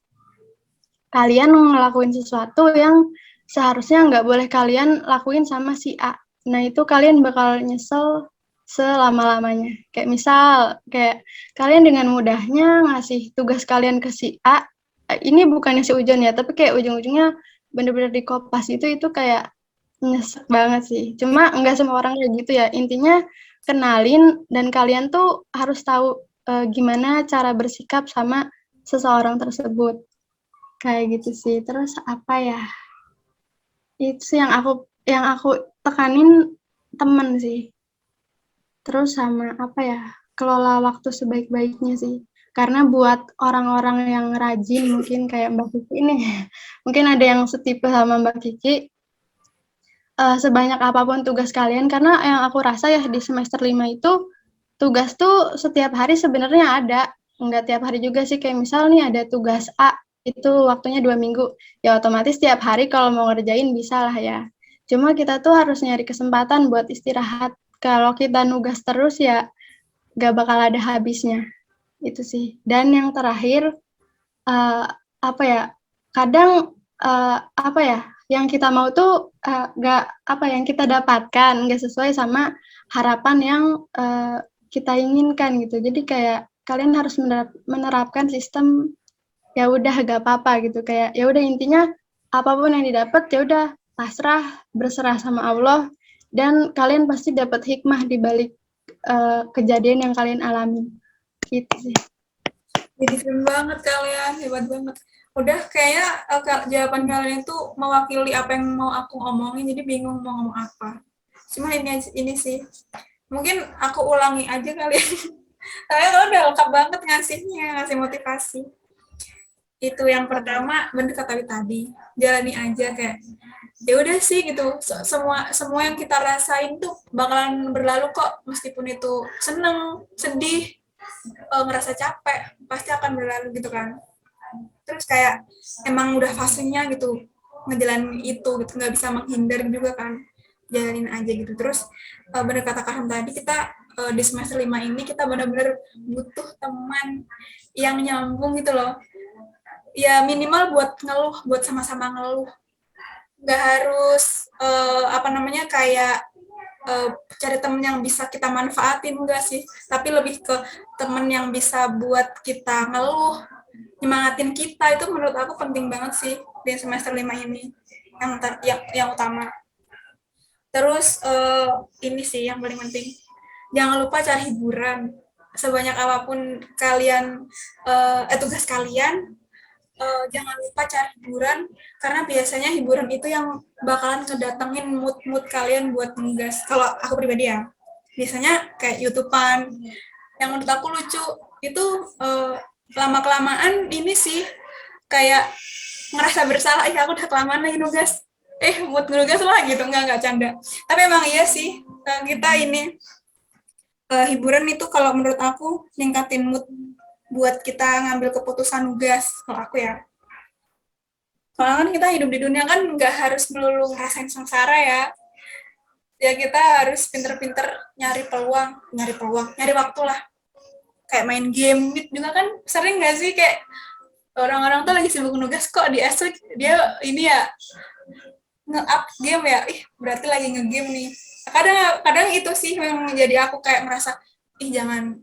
kalian ngelakuin sesuatu yang seharusnya nggak boleh kalian lakuin sama si A. Nah, itu kalian bakal nyesel selama-lamanya. Kayak misal, kayak kalian dengan mudahnya ngasih tugas kalian ke si A, ini bukannya si Ujon ya, tapi kayak ujung-ujungnya bener-bener di kopas itu kayak nyesek banget sih. Cuma nggak semua orang kayak gitu ya. Intinya kenalin dan kalian tuh harus tahu gimana cara bersikap sama seseorang tersebut. Kayak gitu sih. Terus apa ya? Itu sih yang aku tekanin temen sih. Terus sama apa ya? Kelola waktu sebaik-baiknya sih. Karena buat orang-orang yang rajin mungkin kayak Mbak Kiki ini, mungkin ada yang setipe sama Mbak Kiki, sebanyak apapun tugas kalian, karena yang aku rasa ya di semester 5 itu tugas tuh setiap hari sebenarnya ada, nggak tiap hari juga sih, kayak misal nih ada tugas A, itu waktunya 2 minggu, ya otomatis tiap hari kalau mau ngerjain bisa lah ya. Cuma kita tuh harus nyari kesempatan buat istirahat. Kalau kita nugas terus ya nggak bakal ada habisnya. Itu sih. Dan yang terakhir, apa ya, kadang apa ya, yang kita mau tuh nggak apa yang kita dapatkan nggak sesuai sama harapan yang kita inginkan gitu. Jadi kayak kalian harus menerapkan sistem ya udah gak apa-apa gitu, kayak ya udah intinya apapun yang didapat ya udah pasrah, berserah sama Allah, dan kalian pasti dapat hikmah di balik kejadian yang kalian alami. Gitu sih. Jadi keren banget kalian, hebat banget. Udah kayaknya jawaban kalian itu mewakili apa yang mau aku omongin, jadi bingung mau ngomong apa. Cuma ini sih, mungkin aku ulangi aja kali ya. Kalian udah lengkap banget ngasihnya, ngasih motivasi. Itu yang pertama, bener kata tadi, jalani aja kayak ya udah sih gitu. Semua yang kita rasain tuh bakalan berlalu kok, meskipun itu seneng, sedih, ngerasa capek, pasti akan berlalu gitu kan. Terus kayak emang udah fasenya gitu ngejalanin itu gitu, nggak bisa menghindar juga kan, jalanin aja gitu. Terus bener kata Kaham tadi, kita di semester 5 ini kita benar-benar butuh teman yang nyambung gitu loh, ya minimal buat ngeluh, buat sama-sama ngeluh, nggak harus apa namanya kayak cari temen yang bisa kita manfaatin, enggak sih, tapi lebih ke temen yang bisa buat kita ngeluh, nyemangatin kita. Itu menurut aku penting banget sih di semester 5 ini, yang utama. Terus ini sih yang paling penting, jangan lupa cari hiburan sebanyak apapun kalian tugas kalian. Jangan lupa cari hiburan, karena biasanya hiburan itu yang bakalan ngedatengin mood kalian buat ngegas. Kalau aku pribadi ya, biasanya kayak YouTubean yang menurut aku lucu itu, lama-kelamaan ini sih kayak ngerasa bersalah, aku udah kelamaan lagi nugas, mood nugas lah gitu, nggak canda. Tapi emang iya sih, kita ini hiburan itu kalau menurut aku ningkatin mood buat kita ngambil keputusan nugas, kalau aku ya. Soalnya kan kita hidup di dunia kan nggak harus melulu ngerasain sengsara ya. Ya kita harus pinter-pinter nyari waktu lah. Kayak main game gitu juga kan sering nggak sih, kayak orang-orang tuh lagi sibuk nugas kok di asli dia ini ya nge-up game ya, berarti lagi nge-game nih. Kadang itu sih yang menjadi aku kayak merasa, jangan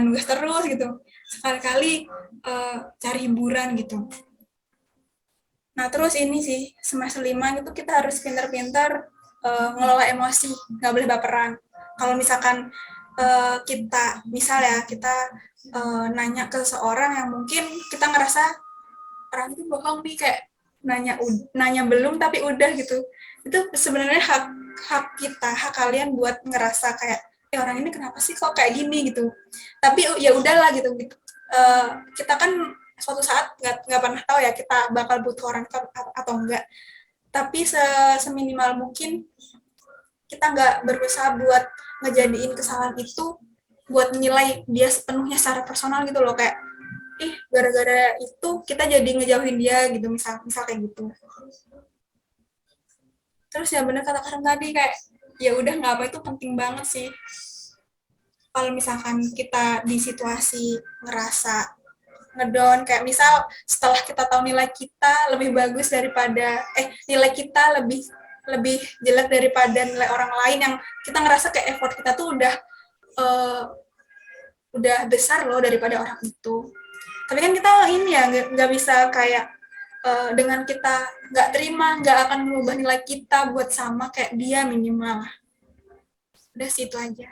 nugas terus gitu, sekali-kali cari hiburan gitu. Nah terus ini sih semester 5 itu kita harus pintar-pintar ngelola emosi, nggak boleh baperan. Kalau misalkan kita nanya ke seseorang yang mungkin kita ngerasa orang itu bohong nih, kayak nanya belum tapi udah gitu, itu sebenarnya hak kalian buat ngerasa kayak orang ini kenapa sih kok kayak gini gitu. Tapi ya udahlah gitu. Kita kan suatu saat nggak pernah tahu ya kita bakal butuh orang atau enggak. Tapi seminimal mungkin kita nggak berusaha buat ngejadiin kesalahan itu buat menilai dia sepenuhnya secara personal gitu loh, kayak ih gara-gara itu kita jadi ngejauhin dia gitu, misal kayak gitu. Terus ya bener kata Karen tadi, kayak ya udah nggak apa, itu penting banget sih. Kalau misalkan kita di situasi ngerasa ngedown, kayak misal setelah kita tahu nilai kita lebih bagus daripada nilai kita lebih lebih jelek daripada nilai orang lain, yang kita ngerasa kayak effort kita tuh udah besar loh daripada orang itu. Tapi kan kita ini ya nggak bisa kayak dengan kita nggak terima, nggak akan merubah nilai kita buat sama kayak dia minimal. Udah situ aja.